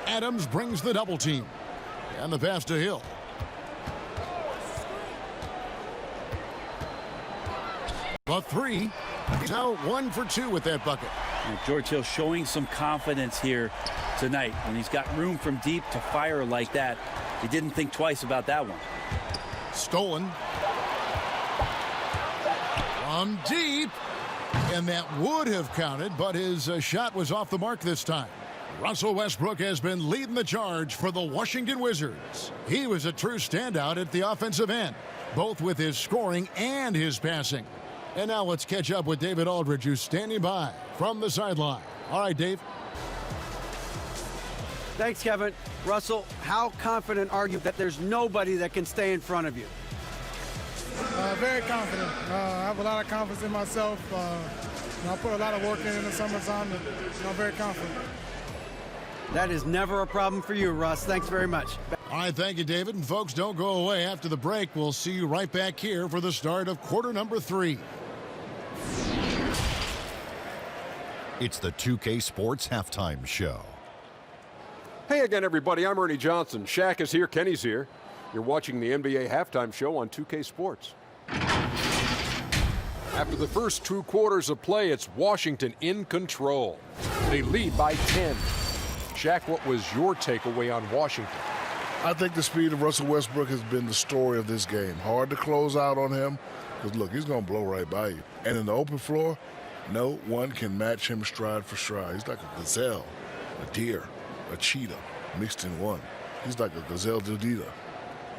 Speaker 3: Adams brings the double team. And the pass to Hill. The three. He's now 1 for 2 with that bucket.
Speaker 5: And George Hill showing some confidence here tonight. When he's got room from deep to fire like that, he didn't think twice about that one.
Speaker 3: Stolen. From deep. And that would have counted, but his shot was off the mark this time. Russell Westbrook has been leading the charge for the Washington Wizards. He was a true standout at the offensive end, both with his scoring and his passing. And now let's catch up with David Aldridge, who's standing by from the sideline. All right, Dave.
Speaker 6: Thanks, Kevin. Russell, how confident are you that there's nobody that can stay in front of you?
Speaker 9: Very confident. I have a lot of confidence in myself. I put a lot of work in the summertime. I'm very confident.
Speaker 6: That is never a problem for you, Russ. Thanks very much.
Speaker 3: All right, thank you, David. And folks, don't go away. After the break, we'll see you right back here for the start of quarter number 3.
Speaker 10: It's the 2K Sports Halftime Show.
Speaker 11: Hey again, everybody. I'm Ernie Johnson. Shaq is here. Kenny's here. You're watching the NBA Halftime Show on 2K Sports. After the first 2 quarters of play, it's Washington in control. They lead by 10. Shaq, what was your takeaway on Washington?
Speaker 12: I think the speed of Russell Westbrook has been the story of this game. Hard to close out on him because, look, he's going to blow right by you. And in the open floor, no one can match him stride for stride. He's like a gazelle, a deer, a cheetah mixed in one. He's like a gazelle dildida.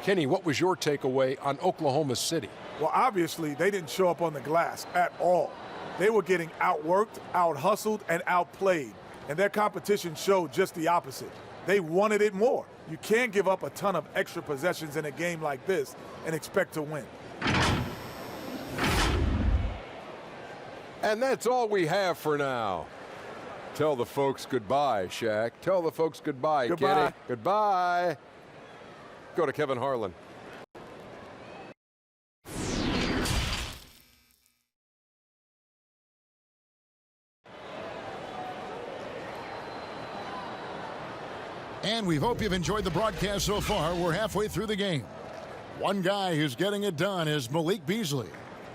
Speaker 11: Kenny, what was your takeaway on Oklahoma City?
Speaker 9: Well, obviously, they didn't show up on the glass at all. They were getting outworked, out-hustled, and outplayed. And their competition showed just the opposite. They wanted it more. You can't give up a ton of extra possessions in a game like this and expect to win.
Speaker 11: And that's all we have for now. Tell the folks goodbye, Shaq. Tell the folks goodbye,
Speaker 9: Goodbye.
Speaker 11: Kenny. Goodbye. Go to Kevin Harlan.
Speaker 3: And we hope you've enjoyed the broadcast so far. We're halfway through the game. One guy who's getting it done is Malik Beasley.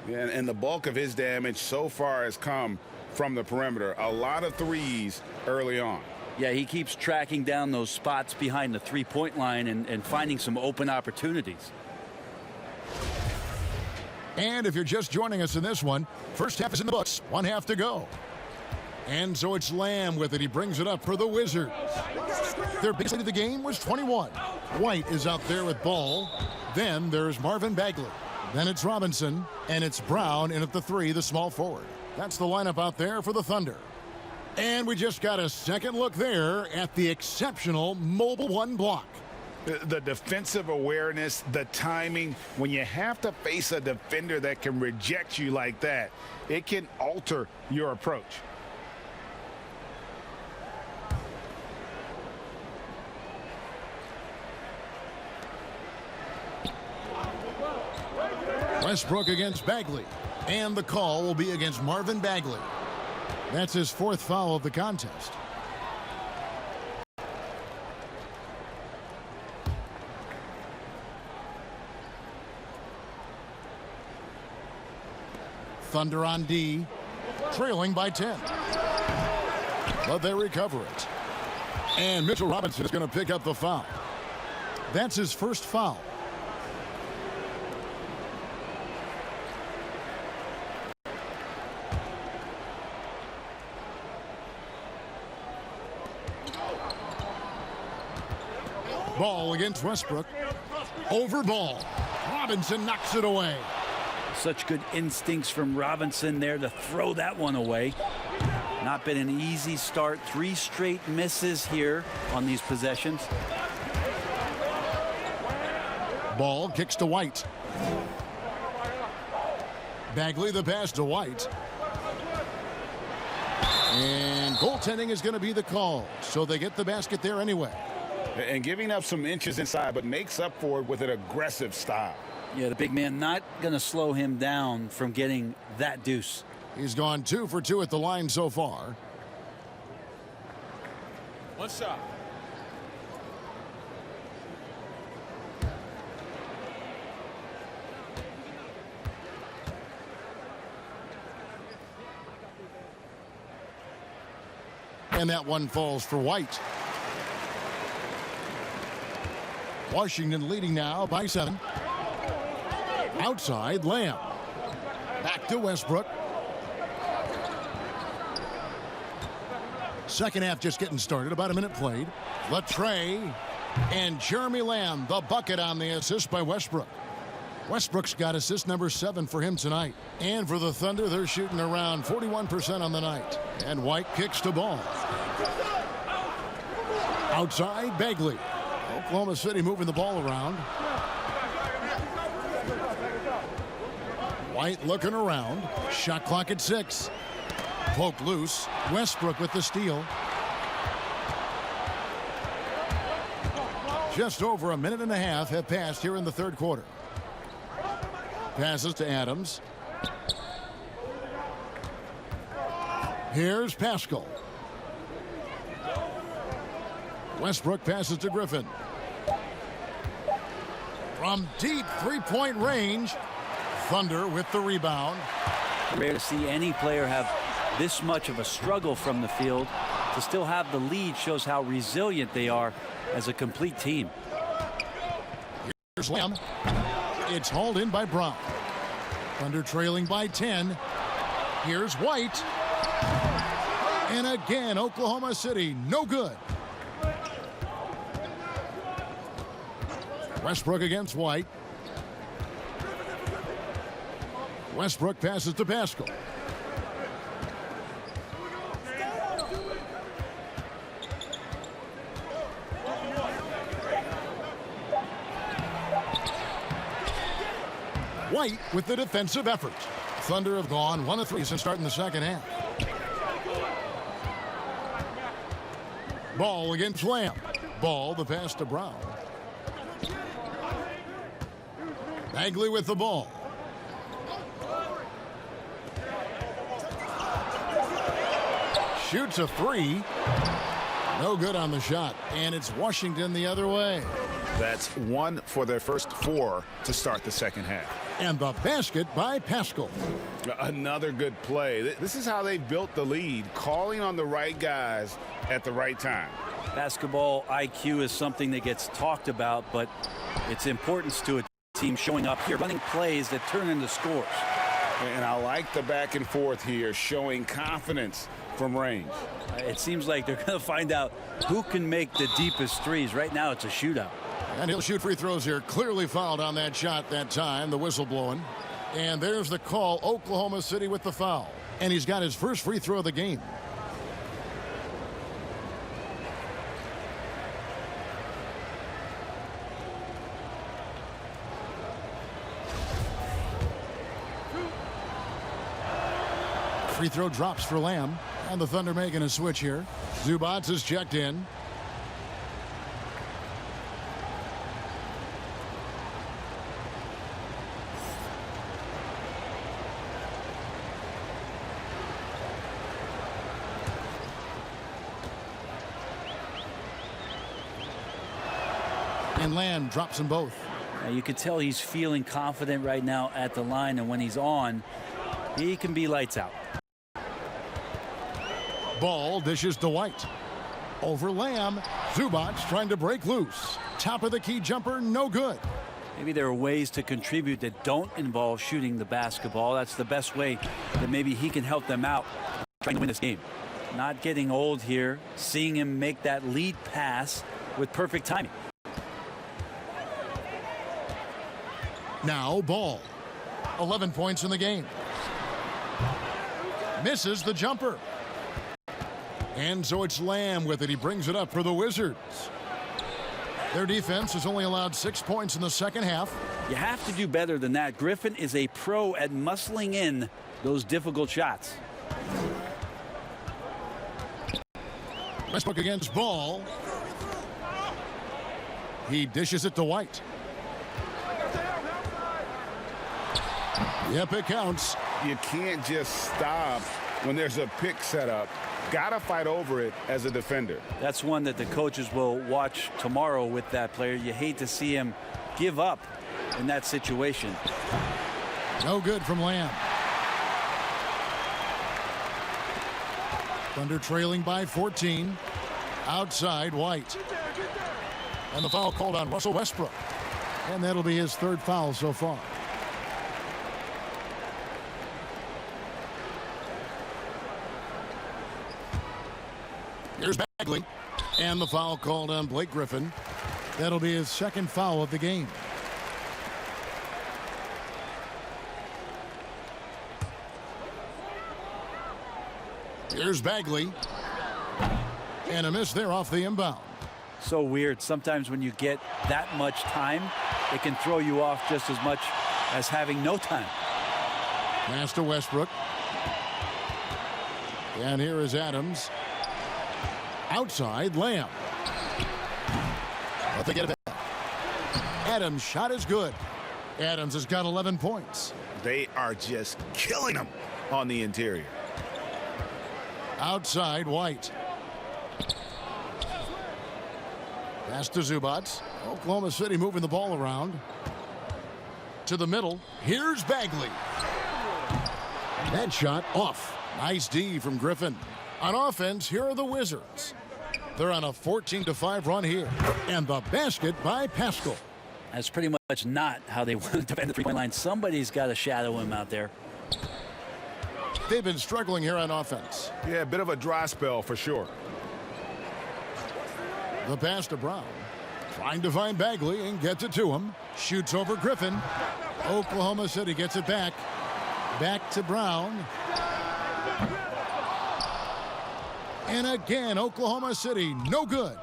Speaker 4: Yeah, and the bulk of his damage so far has come from the perimeter. A lot of threes early on.
Speaker 5: Yeah, he keeps tracking down those spots behind the three-point line and finding some open opportunities.
Speaker 3: And if you're just joining us in this one, first half is in the books. 1 half to go. And so it's Lamb with it. He brings it up for the Wizards. Their biggest lead of the game was 21. White is out there with ball. Then there's Marvin Bagley. Then it's Robinson. And it's Brown in at the 3, the small forward. That's the lineup out there for the Thunder. And we just got a second look there at the exceptional Mobile 1 block.
Speaker 4: The defensive awareness, the timing, when you have to face a defender that can reject you like that, it can alter your approach.
Speaker 3: Westbrook against Bagley. And the call will be against Marvin Bagley. That's his 4th foul of the contest. Thunder on D, trailing by 10. But they recover it. And Mitchell Robinson is going to pick up the foul. That's his first foul. Ball against Westbrook. Over ball. Robinson knocks it away.
Speaker 5: Such good instincts from Robinson there to throw that one away. Not been an easy start. 3 straight misses here on these possessions.
Speaker 3: Ball kicks to White. Bagley the pass to White. And goaltending is going to be the call. So they get the basket there anyway.
Speaker 4: And giving up some inches inside, but makes up for it with an aggressive style.
Speaker 5: Yeah, the big man not going to slow him down from getting that deuce.
Speaker 3: He's gone 2 for 2 at the line so far.
Speaker 7: One shot.
Speaker 3: And that one falls for White. Washington leading now by 7. Outside, Lamb. Back to Westbrook. Second half just getting started. About a minute played. Latre and Jeremy Lamb, the bucket on the assist by Westbrook. Westbrook's got assist number 7 for him tonight. And for the Thunder, they're shooting around 41% on the night. And White kicks to ball. Outside, Bagley. Oklahoma City moving the ball around. White looking around. Shot clock at 6. Poke loose. Westbrook with the steal. Just over a minute and a half have passed here in the third quarter. Passes to Adams. Here's Pascal. Westbrook passes to Griffin. From deep three-point range, Thunder with the rebound.
Speaker 5: Rare to see any player have this much of a struggle from the field. To still have the lead shows how resilient they are as a complete team.
Speaker 3: Here's Lamb. It's hauled in by Brown. Thunder trailing by 10. Here's White. And again, Oklahoma City, no good. Westbrook against White. Westbrook passes to Pascal. White with the defensive effort. Thunder have gone 1 of 3 since starting the second half. Ball against Lamb. Ball, the pass to Brown. Bagley with the ball. Shoots a 3. No good on the shot. And it's Washington the other way.
Speaker 4: That's 1 for their first 4 to start the second half.
Speaker 3: And the basket by Pascal.
Speaker 4: Another good play. This is how they built the lead, calling on the right guys at the right time.
Speaker 5: Basketball IQ is something that gets talked about, but its importance to a team showing up here, running plays that turn into scores.
Speaker 4: And I like the back and forth here, showing confidence from range.
Speaker 5: It seems like they're going to find out who can make the deepest threes. Right now, it's a shootout.
Speaker 3: And he'll shoot free throws here. Clearly fouled on that shot that time. The whistle blowing. And there's the call. Oklahoma City with the foul. And he's got his first free throw of the game. Free throw drops for Lamb. And the Thunder making a switch here. Zubats is checked in. And Lamb drops them both.
Speaker 5: Now you can tell he's feeling confident right now at the line, and when he's on, he can be lights out.
Speaker 3: Ball dishes to White. Over Lamb. Zubats trying to break loose. Top of the key jumper, no good.
Speaker 5: Maybe there are ways to contribute that don't involve shooting the basketball. That's the best way that maybe he can help them out trying to win this game. Not getting old here, seeing him make that lead pass with perfect timing.
Speaker 3: Now Ball. 11 points in the game. Misses the jumper. And so it's Lamb with it. He brings it up for the Wizards. Their defense has only allowed 6 points in the second half.
Speaker 5: You have to do better than that. Griffin is a pro at muscling in those difficult shots.
Speaker 3: Westbrook against Ball. He dishes it to White. Yep, it counts.
Speaker 4: You can't just stop when there's a pick set up. Gotta fight over it as a defender.
Speaker 5: That's one that the coaches will watch tomorrow with that player. You hate to see him give up in that situation.
Speaker 3: No good from Lamb. Thunder trailing by 14. Outside White. And the foul called on Russell Westbrook. And that'll be his third foul so far. Here's Bagley. And the foul called on Blake Griffin. That'll be his second foul of the game. Here's Bagley. And a miss there off the inbound.
Speaker 5: So weird. Sometimes when you get that much time, it can throw you off just as much as having no time.
Speaker 3: Pass to Westbrook. And here is Adams. Outside, Lamb. But they get it back. Adams' shot is good. Adams has got 11 points.
Speaker 4: They are just killing them on the interior.
Speaker 3: Outside, White. Pass to Zubats. Oklahoma City moving the ball around. To the middle. Here's Bagley. That shot off. Nice D from Griffin. On offense, here are the Wizards. They're on a 14-5 run here. And the basket by Pascal.
Speaker 5: That's pretty much not how they want to defend the three-point line. Somebody's got to shadow him out there.
Speaker 3: They've been struggling here on offense.
Speaker 4: Yeah, a bit of a dry spell for sure.
Speaker 3: The pass to Brown. Trying to find Bagley and gets it to him. Shoots over Griffin. Oklahoma City gets it back. Back to Brown. And again, Oklahoma City, no good.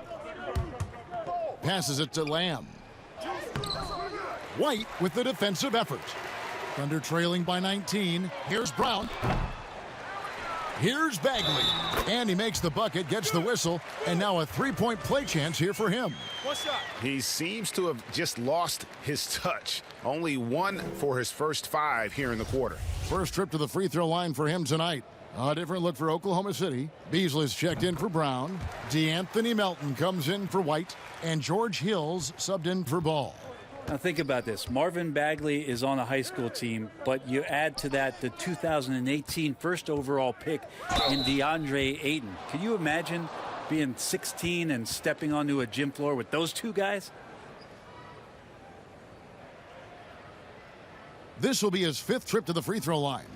Speaker 3: Passes it to Lamb. White with the defensive effort. Thunder trailing by 19. Here's Brown. Here's Bagley. And he makes the bucket, gets the whistle, and now a three-point play chance here for him.
Speaker 4: He seems to have just lost his touch. Only one for his first 5 here in the quarter.
Speaker 3: First trip to the free throw line for him tonight. A different look for Oklahoma City. Beasley's checked in for Brown. DeAnthony Melton comes in for White. And George Hills subbed in for Ball.
Speaker 5: Now think about this. Marvin Bagley is on a high school team, but you add to that the 2018 first overall pick in DeAndre Ayton. Can you imagine being 16 and stepping onto a gym floor with those two guys?
Speaker 3: This will be his 5th trip to the free throw line.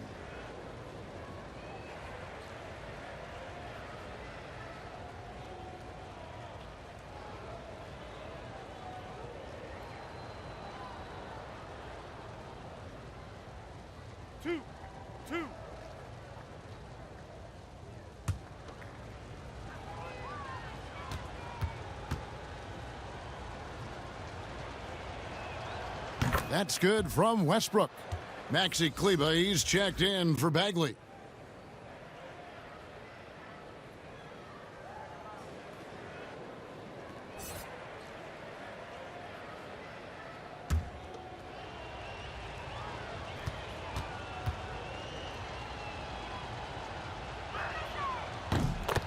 Speaker 9: Two.
Speaker 3: That's good from Westbrook. Maxi Kleber, he's checked in for Bagley.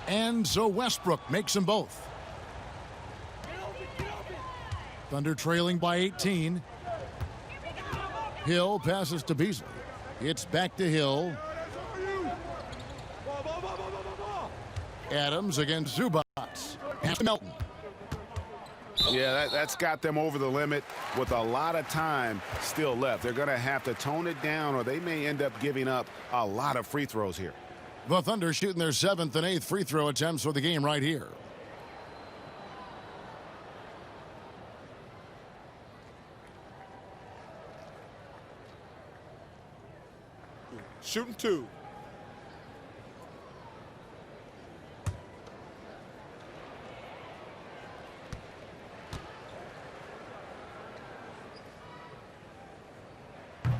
Speaker 3: And so Westbrook makes them both. Thunder trailing by 18. Hill passes to Beasley. It's back to Hill. Adams against Zubats. Pass to Melton.
Speaker 8: Yeah, that's got them over the limit with a lot of time still left. They're going to have to tone it down, or they may end up giving up a lot of free throws here.
Speaker 3: The Thunder shooting their 7th and 8th free throw attempts for the game right here.
Speaker 7: Shooting 2.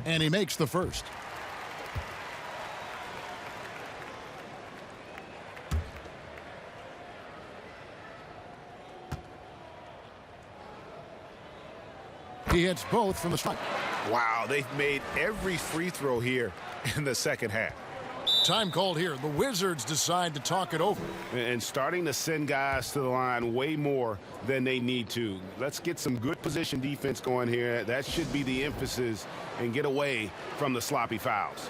Speaker 3: And he makes the first. He hits both from the stripe.
Speaker 8: Wow, they've made every free throw here in the second half.
Speaker 3: Time called here. The Wizards decide to talk it over.
Speaker 8: And starting to send guys to the line way more than they need to. Let's get some good position defense going here. That should be the emphasis, and get away from the sloppy fouls.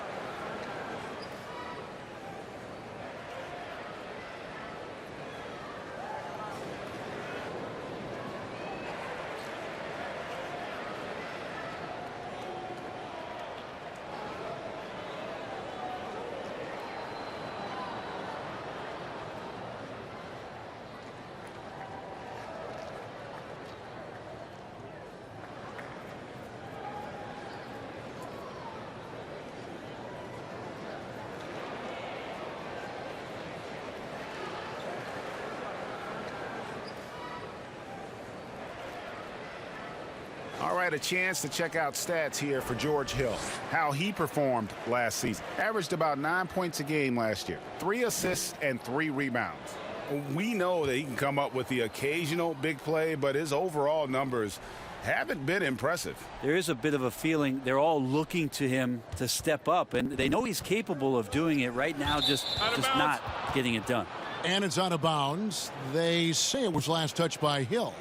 Speaker 8: All right, a chance to check out stats here for George Hill. How he performed last season. Averaged about 9 points a game last year. 3 assists and 3 rebounds. We know that he can come up with the occasional big play, but his overall numbers haven't been impressive.
Speaker 5: There is a bit of a feeling they're all looking to him to step up, and they know he's capable of doing it right now, just not getting it done.
Speaker 3: And it's out of bounds. They say it was last touched by Hill.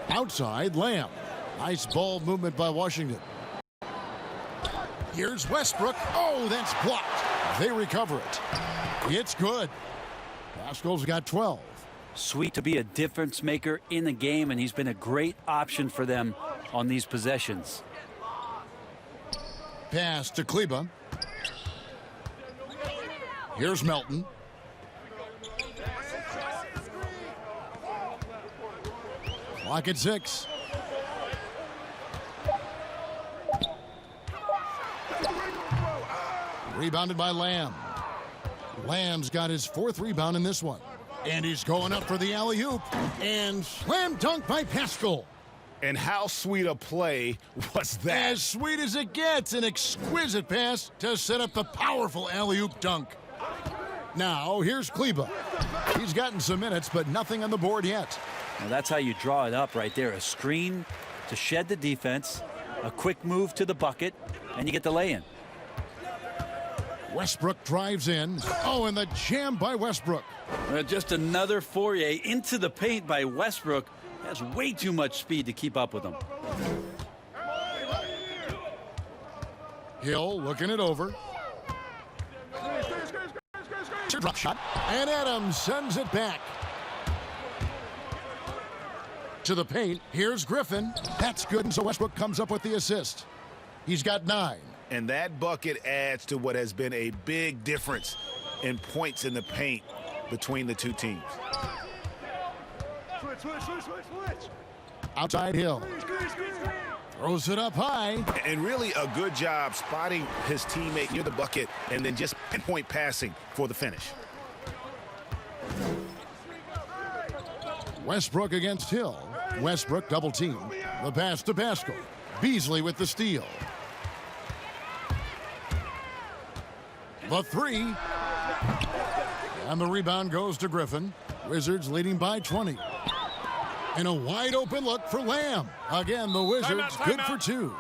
Speaker 3: Outside, Lamb. Nice ball movement by Washington. Here's Westbrook. Oh, that's blocked. They recover it. It's good. Pascal's got 12.
Speaker 5: Sweet to be a difference maker in the game, and he's been a great option for them on these possessions.
Speaker 3: Pass to Kleba. Here's Melton. Clock at 6. Rebounded by Lamb. Lamb's got his 4th rebound in this one. And he's going up for the alley-oop. And slam dunk by Pascal.
Speaker 8: And how sweet a play was that?
Speaker 3: As sweet as it gets. An exquisite pass to set up the powerful alley-oop dunk. Now, here's Kleba. He's gotten some minutes, but nothing on the board yet.
Speaker 5: Now that's how you draw it up right there. A screen to shed the defense, a quick move to the bucket, and you get the lay-in.
Speaker 3: Westbrook drives in. Oh, and the jam by Westbrook.
Speaker 5: Just another foray into the paint by Westbrook. Has way too much speed to keep up with him.
Speaker 3: Hill looking it over. Drop shot. And Adams sends it back. To the paint. Here's Griffin. That's good, and so Westbrook comes up with the assist. He's got 9.
Speaker 8: And that bucket adds to what has been a big difference in points in the paint between the two teams.
Speaker 7: Switch.
Speaker 3: Outside Hill. Throws it up high.
Speaker 8: And really a good job spotting his teammate near the bucket and then just pinpoint passing for the finish.
Speaker 3: Westbrook against Hill. Westbrook double team. The pass to Pascal. Beasley with the steal. The 3. And the rebound goes to Griffin. Wizards leading by 20. And a wide open look for Lamb. Again, the Wizards good for 2.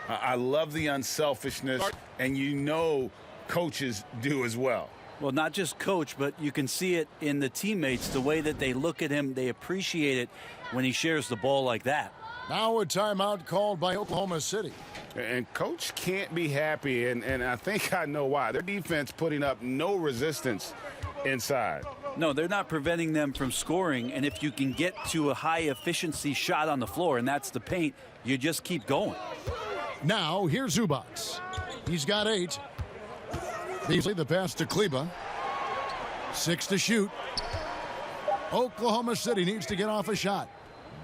Speaker 8: I love the unselfishness, and you know coaches do as well.
Speaker 5: Well, not just coach, but you can see it in the teammates, the way that they look at him. They appreciate it when he shares the ball like that.
Speaker 3: Now a timeout called by Oklahoma City.
Speaker 4: And coach can't be happy, and I think I know why. Their defense putting up no resistance inside.
Speaker 5: No, they're not preventing them from scoring, and if you can get to a high-efficiency shot on the floor, and that's the paint, you just keep going.
Speaker 3: Now, here's Zubac. He's got 8. Beasley, the pass to Kleba. 6 to shoot. Oklahoma City needs to get off a shot.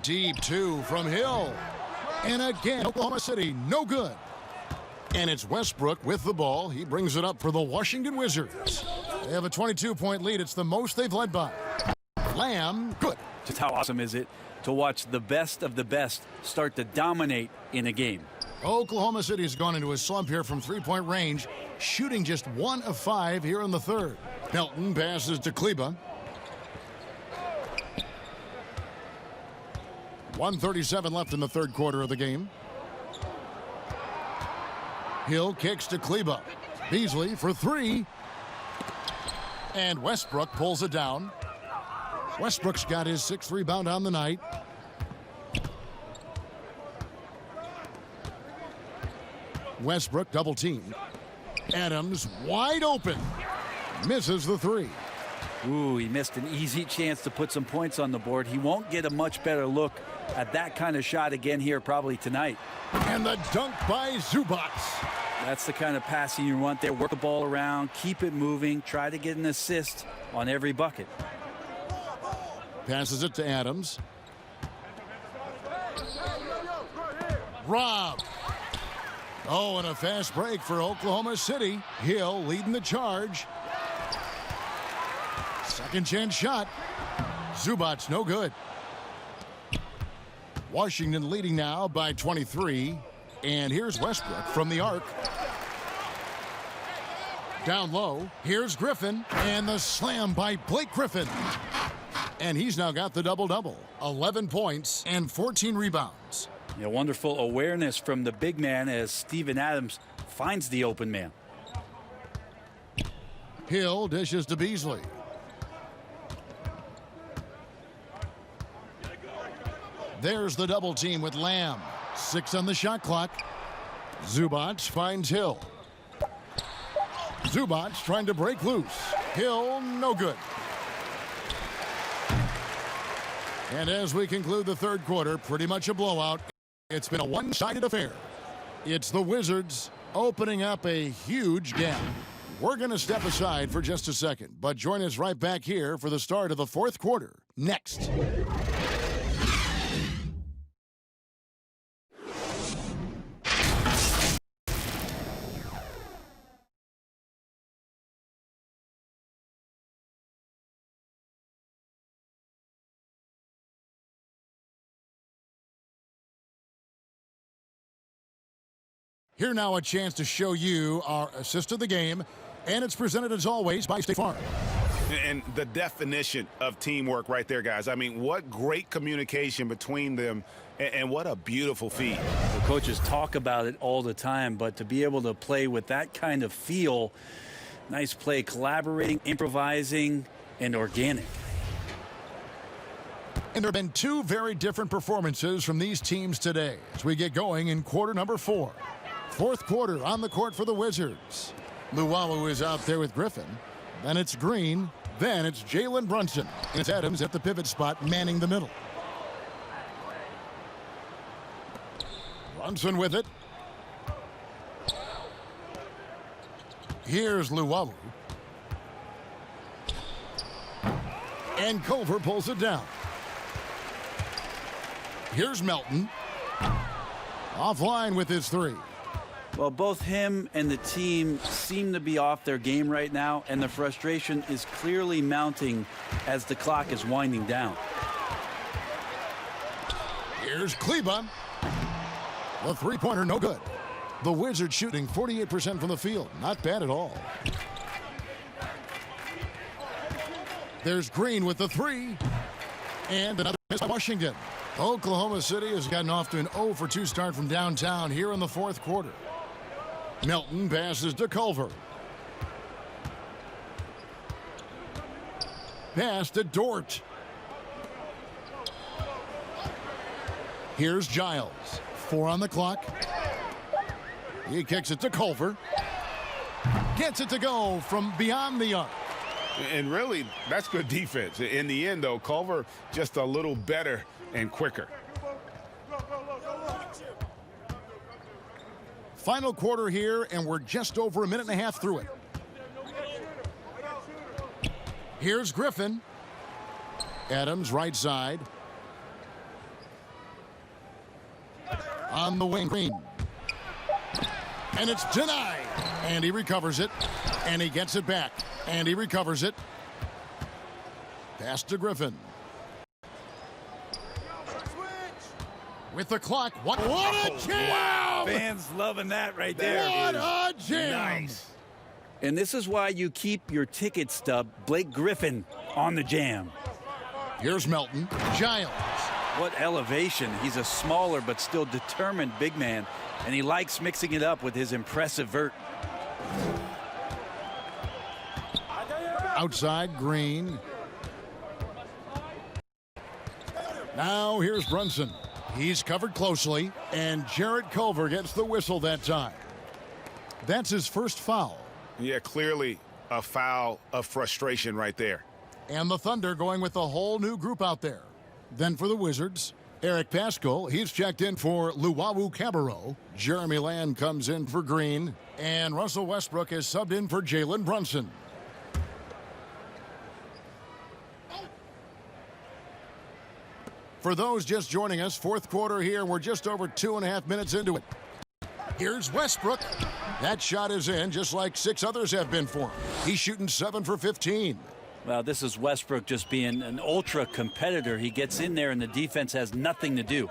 Speaker 3: Deep 2 from Hill. And again, Oklahoma City, no good. And it's Westbrook with the ball. He brings it up for the Washington Wizards. They have a 22-point lead. It's the most they've led by. Lamb, good.
Speaker 5: Just how awesome is it to watch the best of the best start to dominate in a game?
Speaker 3: Oklahoma City has gone into a slump here from three-point range, shooting just 1 of 5 here in the third. Melton passes to Kleba. 1:37 left in the third quarter of the game. Hill kicks to Kleba. Beasley for 3. And Westbrook pulls it down. Westbrook's got his 6th rebound on the night. Westbrook double teamed. Adams wide open. Misses the 3.
Speaker 5: Ooh, he missed an easy chance to put some points on the board. He won't get a much better look at that kind of shot again here probably tonight.
Speaker 3: And the dunk by Zubac.
Speaker 5: That's the kind of passing you want there. Work the ball around, keep it moving, try to get an assist on every bucket.
Speaker 3: Passes it to Adams. Rob. Oh, and a fast break for Oklahoma City. Hill leading the charge. Second chance shot. Zubac no good. Washington leading now by 23. And here's Westbrook from the arc. Down low. Here's Griffin. And the slam by Blake Griffin. And he's now got the double-double. 11 points and 14 rebounds.
Speaker 5: Yeah, wonderful awareness from the big man as Steven Adams finds the open man.
Speaker 3: Hill dishes to Beasley. There's the double team with Lamb. 6 on the shot clock. Zubac finds Hill. Zubac trying to break loose. Hill, no good. And as we conclude the third quarter, pretty much a blowout. It's been a one-sided affair. It's the Wizards opening up a huge gap. We're going to step aside for just a second, but join us right back here for the start of the fourth quarter. Next. Here now a chance to show you our assist of the game, and it's presented as always by State Farm.
Speaker 8: And the definition of teamwork right there, guys. I mean, what great communication between them, and what a beautiful feat.
Speaker 5: The coaches talk about it all the time, but to be able to play with that kind of feel, nice play, collaborating, improvising, and organic.
Speaker 3: And there have been 2 very different performances from these teams today as we get going in quarter number 4. Fourth quarter on the court for the Wizards. Luwawu is out there with Griffin. Then it's Green. Then it's Jalen Brunson. And it's Adams at the pivot spot manning the middle. Brunson with it. Here's Luwawu. And Culver pulls it down. Here's Melton. Offline with his 3.
Speaker 5: Well, both him and the team seem to be off their game right now, and the frustration is clearly mounting as the clock is winding down.
Speaker 3: Here's Kleba. The three-pointer, no good. The Wizards shooting 48% from the field. Not bad at all. There's Green with the 3. And another miss by Washington. Oklahoma City has gotten off to an 0 for 2 start from downtown here in the fourth quarter. Melton passes to Culver. pass to Dort. Here's Giles. 4 on the clock. He kicks it to Culver. Gets it to go from beyond the arc.
Speaker 8: And really, that's good defense. In the end, though, Culver just a little better and quicker.
Speaker 3: Final quarter here, and we're just over a minute and a half through it. Here's Griffin. Adams, right side. On the wing, Green. And it's denied. And he recovers it. And he gets it back. And he recovers it. Pass to Griffin. With the clock. What a jam!
Speaker 5: Wow. Fans loving that right there.
Speaker 3: What a jam!
Speaker 5: Nice. And this is why you keep your ticket stub, Blake Griffin, on the jam.
Speaker 3: Here's Melton. Giles.
Speaker 5: What elevation. He's a smaller but still determined big man, and he likes mixing it up with his impressive vert.
Speaker 3: Outside, Green. Now here's Brunson. He's covered closely, and Jarrett Culver gets the whistle that time. That's his first foul.
Speaker 8: Yeah, clearly a foul of frustration right there.
Speaker 3: And the Thunder going with a whole new group out there. Then for the Wizards, Eric Paschal, he's checked in for Luwawu Cabarro. Jeremy Lamb comes in for Green, and Russell Westbrook is subbed in for Jalen Brunson. For those just joining us, fourth quarter here, we're just over 2.5 minutes into it. Here's Westbrook. That shot is in, just like 6 others have been for him. He's shooting 7 for 15.
Speaker 5: Well, this is Westbrook just being an ultra competitor. He gets in there and the defense has nothing to do.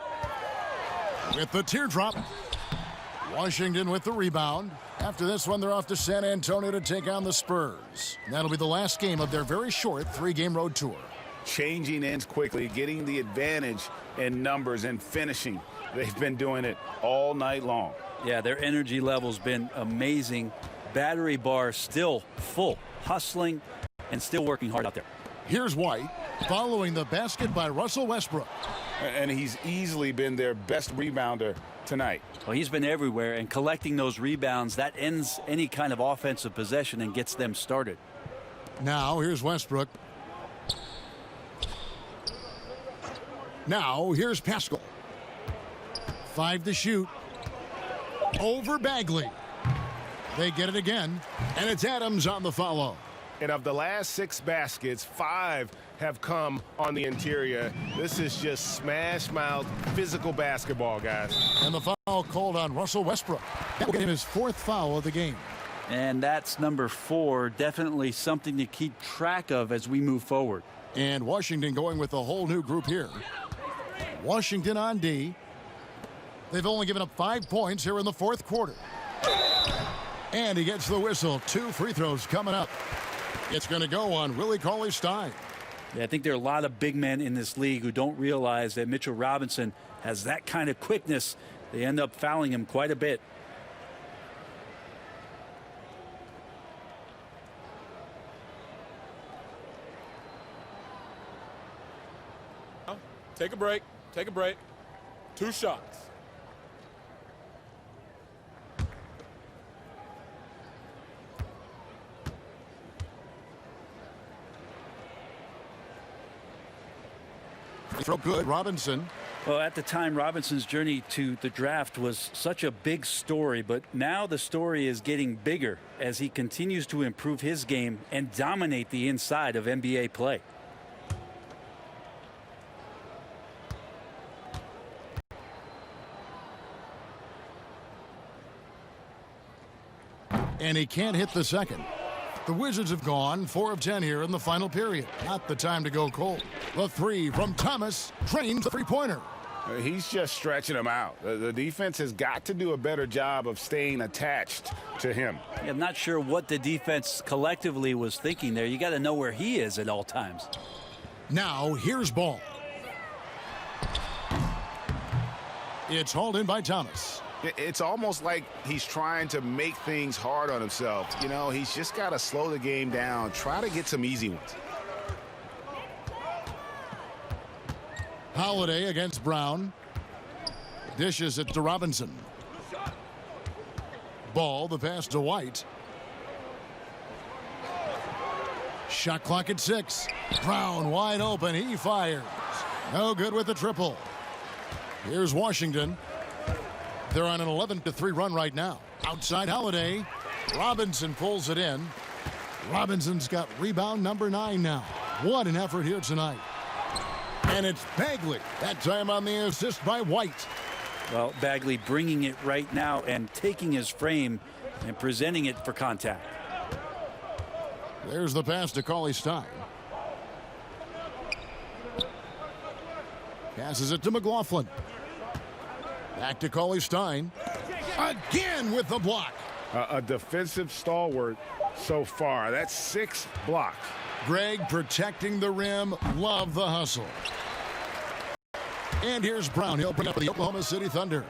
Speaker 3: With the teardrop, Washington with the rebound. After this one, they're off to San Antonio to take on the Spurs. That'll be the last game of their very short 3-game road tour.
Speaker 8: Changing ends quickly, getting the advantage in numbers and finishing. They've been doing it all night long.
Speaker 5: Yeah, their energy level's been amazing. Battery bar still full, hustling and still working hard out there.
Speaker 3: Here's White following the basket by Russell Westbrook.
Speaker 8: And he's easily been their best rebounder tonight.
Speaker 5: Well, he's been everywhere, and collecting those rebounds, that ends any kind of offensive possession and gets them started.
Speaker 3: Now here's Westbrook. Now here's Paschal. 5 to shoot. Over Bagley. They get it again, and it's Adams on the follow.
Speaker 8: And of the last 6 baskets, 5 have come on the interior. This is just smash-mouth physical basketball, guys.
Speaker 3: And the foul called on Russell Westbrook. That will get him his 4th foul of the game.
Speaker 5: And that's number 4, definitely something to keep track of as we move forward.
Speaker 3: And Washington going with a whole new group here. Washington on D. They've only given up 5 points here in the 4th quarter. And he gets the whistle. 2 free throws coming up. It's going to go on Willie Cauley-Stein.
Speaker 5: Yeah, I think there are a lot of big men in this league who don't realize that Mitchell Robinson has that kind of quickness. They end up fouling him quite a bit.
Speaker 7: Take a break. Take a break. 2 shots.
Speaker 3: Throw good, Robinson.
Speaker 5: Well, at the time, Robinson's journey to the draft was such a big story, but now the story is getting bigger as he continues to improve his game and dominate the inside of NBA play.
Speaker 3: And he can't hit the second. The Wizards have gone 4 of 10 here in the final period. Not the time to go cold. The 3 from Thomas drains the 3-pointer.
Speaker 8: He's just stretching him out. The defense has got to do a better job of staying attached to him.
Speaker 5: I'm not sure what the defense collectively was thinking there. You got to know where he is at all times.
Speaker 3: Now here's Ball. It's hauled in by Thomas.
Speaker 8: It's almost like he's trying to make things hard on himself. You know, he's just got to slow the game down, try to get some easy ones.
Speaker 3: Holiday against Brown. Dishes it to Robinson. Ball, the pass to White. Shot clock at 6. Brown wide open. He fires. No good with the triple. Here's Washington. They're on an 11-3 run right now. Outside Holiday. Robinson pulls it in. Robinson's got rebound number 9 now. What an effort here tonight. And it's Bagley. That time on the assist by White.
Speaker 5: Well, Bagley bringing it right now and taking his frame and presenting it for contact.
Speaker 3: There's the pass to Cauley-Stein. Passes it to McLaughlin. Back to Cauley-Stein. Again with the block.
Speaker 4: A defensive stalwart so far. That's 6 blocks.
Speaker 3: Greg protecting the rim. Love the hustle. And here's Brown. He'll bring up the Oklahoma City Thunder.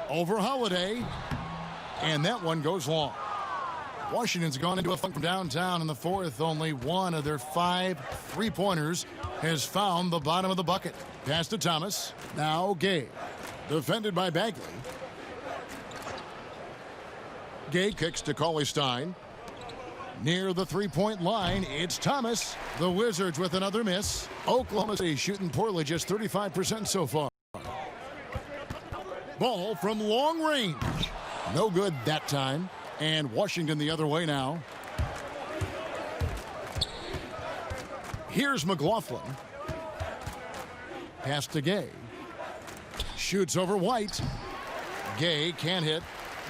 Speaker 3: Over Holiday. And that one goes long. Washington's gone into a funk from downtown in the fourth. Only one of their 5 three-pointers has found the bottom of the bucket. Pass to Thomas. Now Gay. Defended by Bagley. Gay kicks to Cauley-Stein. Near the three-point line, it's Thomas. The Wizards with another miss. Oklahoma City shooting poorly, just 35% so far. Ball from long range. No good that time. And Washington the other way now. Here's McLaughlin. Pass to Gay. Shoots over White. Gay can't hit.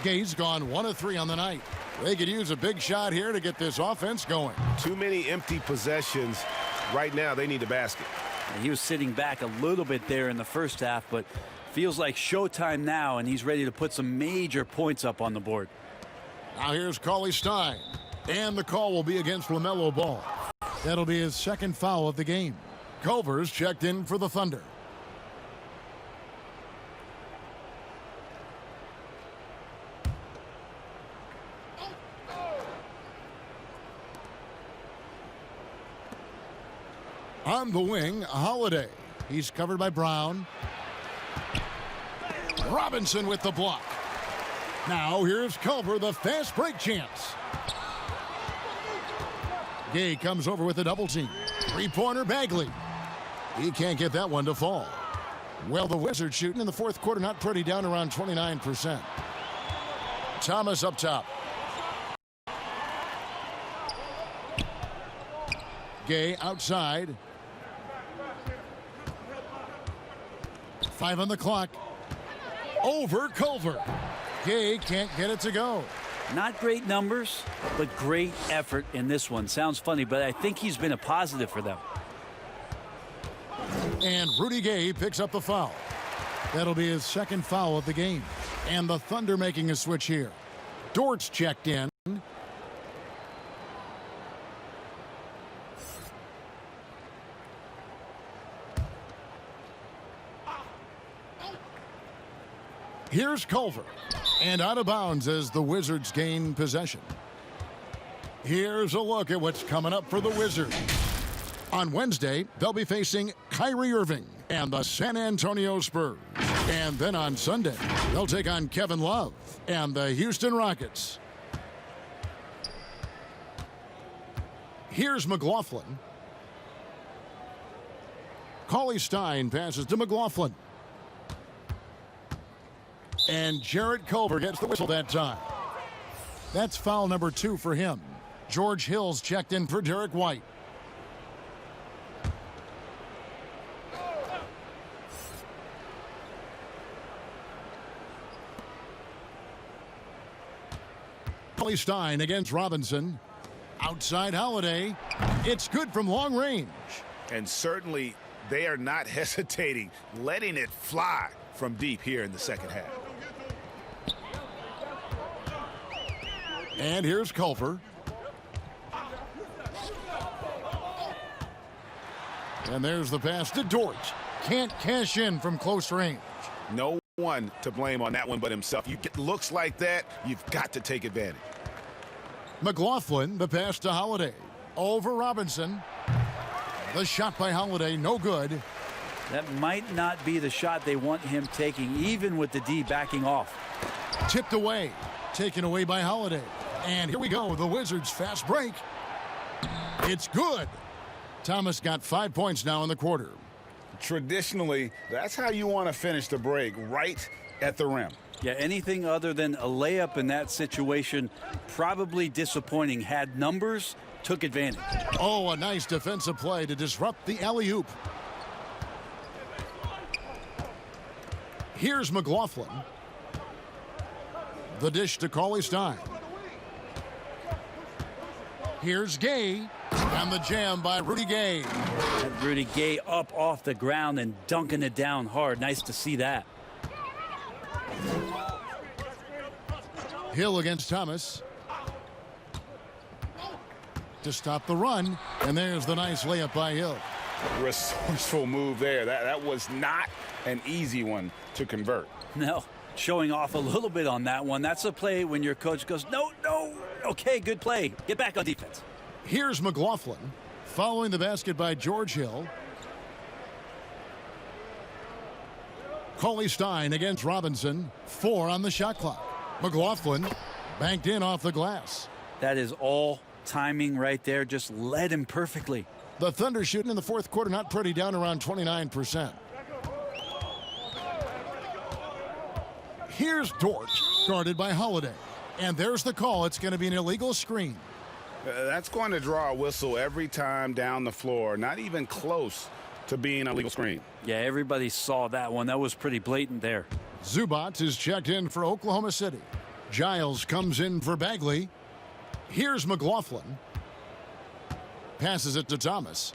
Speaker 3: Gay's gone 1 of 3 on the night. They could use a big shot here to get this offense going.
Speaker 8: Too many empty possessions. Right now, they need the basket.
Speaker 5: He was sitting back a little bit there in the first half, but feels like showtime now, and he's ready to put some major points up on the board.
Speaker 3: Now here's Cauley-Stein. And the call will be against LaMelo Ball. That'll be his 2nd foul of the game. Culver's checked in for the Thunder. On the wing, Holiday. He's covered by Brown. Robinson with the block. Now here's Culver, the fast break chance. Gay comes over with a double team. Three-pointer Bagley. He can't get that one to fall. Well, the Wizards shooting in the fourth quarter, not pretty, down around 29%. Thomas up top. Gay outside. 5 on the clock. Over Culver. Gay can't get it to go.
Speaker 5: Not great numbers, but great effort in this one. Sounds funny, but I think he's been a positive for them.
Speaker 3: And Rudy Gay picks up the foul. That'll be his 2nd foul of the game. And the Thunder making a switch here. Dort's checked in. Here's Culver. And out of bounds as the Wizards gain possession. Here's a look at what's coming up for the Wizards. On Wednesday, they'll be facing Kyrie Irving and the San Antonio Spurs. And then on Sunday, they'll take on Kevin Love and the Houston Rockets. Here's McLaughlin. Cauley-Stein passes to McLaughlin. And Jarrett Culver gets the whistle that time. That's foul number 2 for him. George Hill's checked in for Derek White. Cauley-Stein against Robinson. Outside Holiday. It's good from long range.
Speaker 8: And certainly they are not hesitating, letting it fly from deep here in the second half.
Speaker 3: And here's Culver. And there's the pass to Dort. Can't cash in from close range.
Speaker 8: No one to blame on that one but himself. You get looks like that, you've got to take advantage.
Speaker 3: McLaughlin, the pass to Holiday. Over Robinson. The shot by Holiday, no good.
Speaker 5: That might not be the shot they want him taking, even with the D backing off.
Speaker 3: Tipped away, taken away by Holiday. And here we go, the Wizards' fast break. It's good. Thomas got 5 points now in the quarter.
Speaker 8: Traditionally, that's how you want to finish the break, right at the rim.
Speaker 5: Yeah, anything other than a layup in that situation, probably disappointing. Had numbers, took advantage.
Speaker 3: Oh, a nice defensive play to disrupt the alley-oop. Here's McLaughlin. The dish to Cauley Stein. Here's Gay. And the jam by Rudy Gay.
Speaker 5: And Rudy Gay up off the ground and dunking it down hard. Nice to see that.
Speaker 3: Hill against Thomas. To stop the run. And there's the nice layup by Hill.
Speaker 8: Resourceful move there. That was not an easy one to convert.
Speaker 5: No, showing off a little bit on that one. That's a play when your coach goes, no, no. Okay, good play. Get back on defense.
Speaker 3: Here's McLaughlin following the basket by George Hill. Cauley Stein against Robinson. 4 on the shot clock. McLaughlin banked in off the glass.
Speaker 5: That is all timing right there. Just led him perfectly.
Speaker 3: The Thunder shooting in the fourth quarter, not pretty, down around 29%. Here's Dort, guarded by Holiday. And there's the call. It's going to be an illegal screen.
Speaker 8: That's going to draw a whistle every time down the floor. Not even close to being a legal screen.
Speaker 5: Yeah, everybody saw that one. That was pretty blatant there.
Speaker 3: Zubac is checked in for Oklahoma City. Giles comes in for Bagley. Here's McLaughlin. Passes it to Thomas.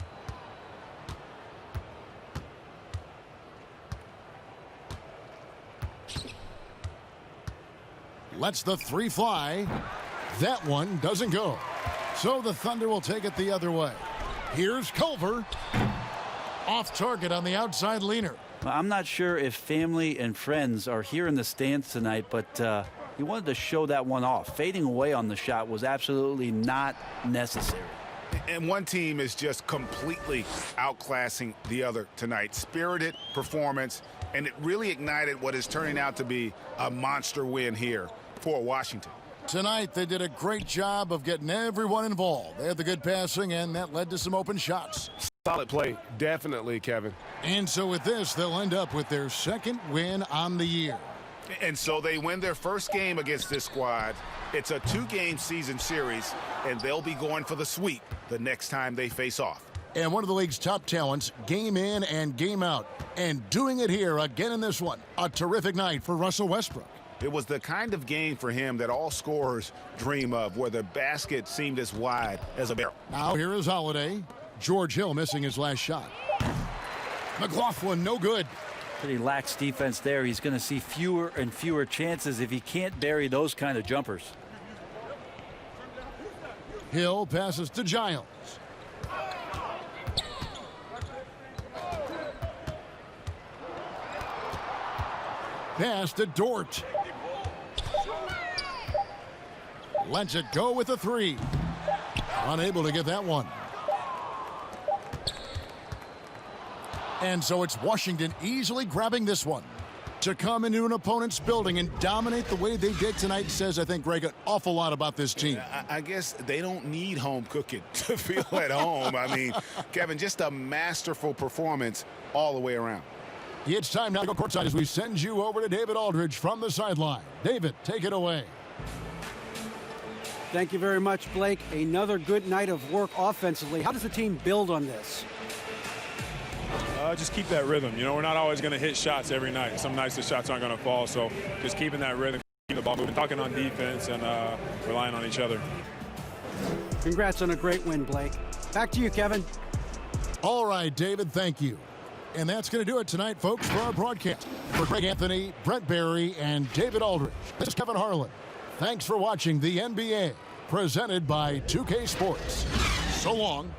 Speaker 3: Lets the three fly. That one doesn't go. So the Thunder will take it the other way. Here's Culver. Off target on the outside leaner.
Speaker 5: I'm not sure if family and friends are here in the stands tonight, but he wanted to show that one off. Fading away on the shot was absolutely not necessary.
Speaker 8: And one team is just completely outclassing the other tonight. Spirited performance, and it really ignited what is turning out to be a monster win here for Washington.
Speaker 3: Tonight, they did a great job of getting everyone involved. They had the good passing, and that led to some open shots.
Speaker 7: Solid play, definitely, Kevin.
Speaker 3: And so with this, they'll end up with their second win on the year.
Speaker 8: And so they win their first game against this squad. It's a 2-game season series, and they'll be going for the sweep the next time they face off.
Speaker 3: And one of the league's top talents, game in and game out. And doing it here again in this one. A terrific night for Russell Westbrook.
Speaker 8: It was the kind of game for him that all scorers dream of, where the basket seemed as wide as a barrel.
Speaker 3: Now here is Holiday. George Hill missing his last shot. McLaughlin, no good.
Speaker 5: Pretty lax defense there. He's going to see fewer and fewer chances if he can't bury those kind of jumpers.
Speaker 3: Hill passes to Giles. Pass to Dort. Lets it go with a three. Unable to get that one. And so it's Washington easily grabbing this one. To come into an opponent's building and dominate the way they did tonight says, I think, Greg, an awful lot about this team.
Speaker 8: I guess they don't need home cooking to feel at home. I mean, Kevin, just a masterful performance all the way around.
Speaker 3: It's time now to go courtside as we send you over to David Aldridge from the sideline. David, take it away.
Speaker 6: Thank you very much, Blake. Another good night of work offensively. How does the team build on this?
Speaker 7: Just keep that rhythm. You know, we're not always going to hit shots every night. Some nights the shots aren't going to fall, so just keeping that rhythm, keep the ball moving, talking on defense, and relying on each other.
Speaker 6: Congrats on a great win, Blake. Back to you, Kevin.
Speaker 3: All right, David, thank you. And that's going to do it tonight, folks, for our broadcast. For Greg Anthony, Brent Barry, and David Aldridge, this is Kevin Harlan. Thanks for watching the NBA, presented by 2K Sports. So long.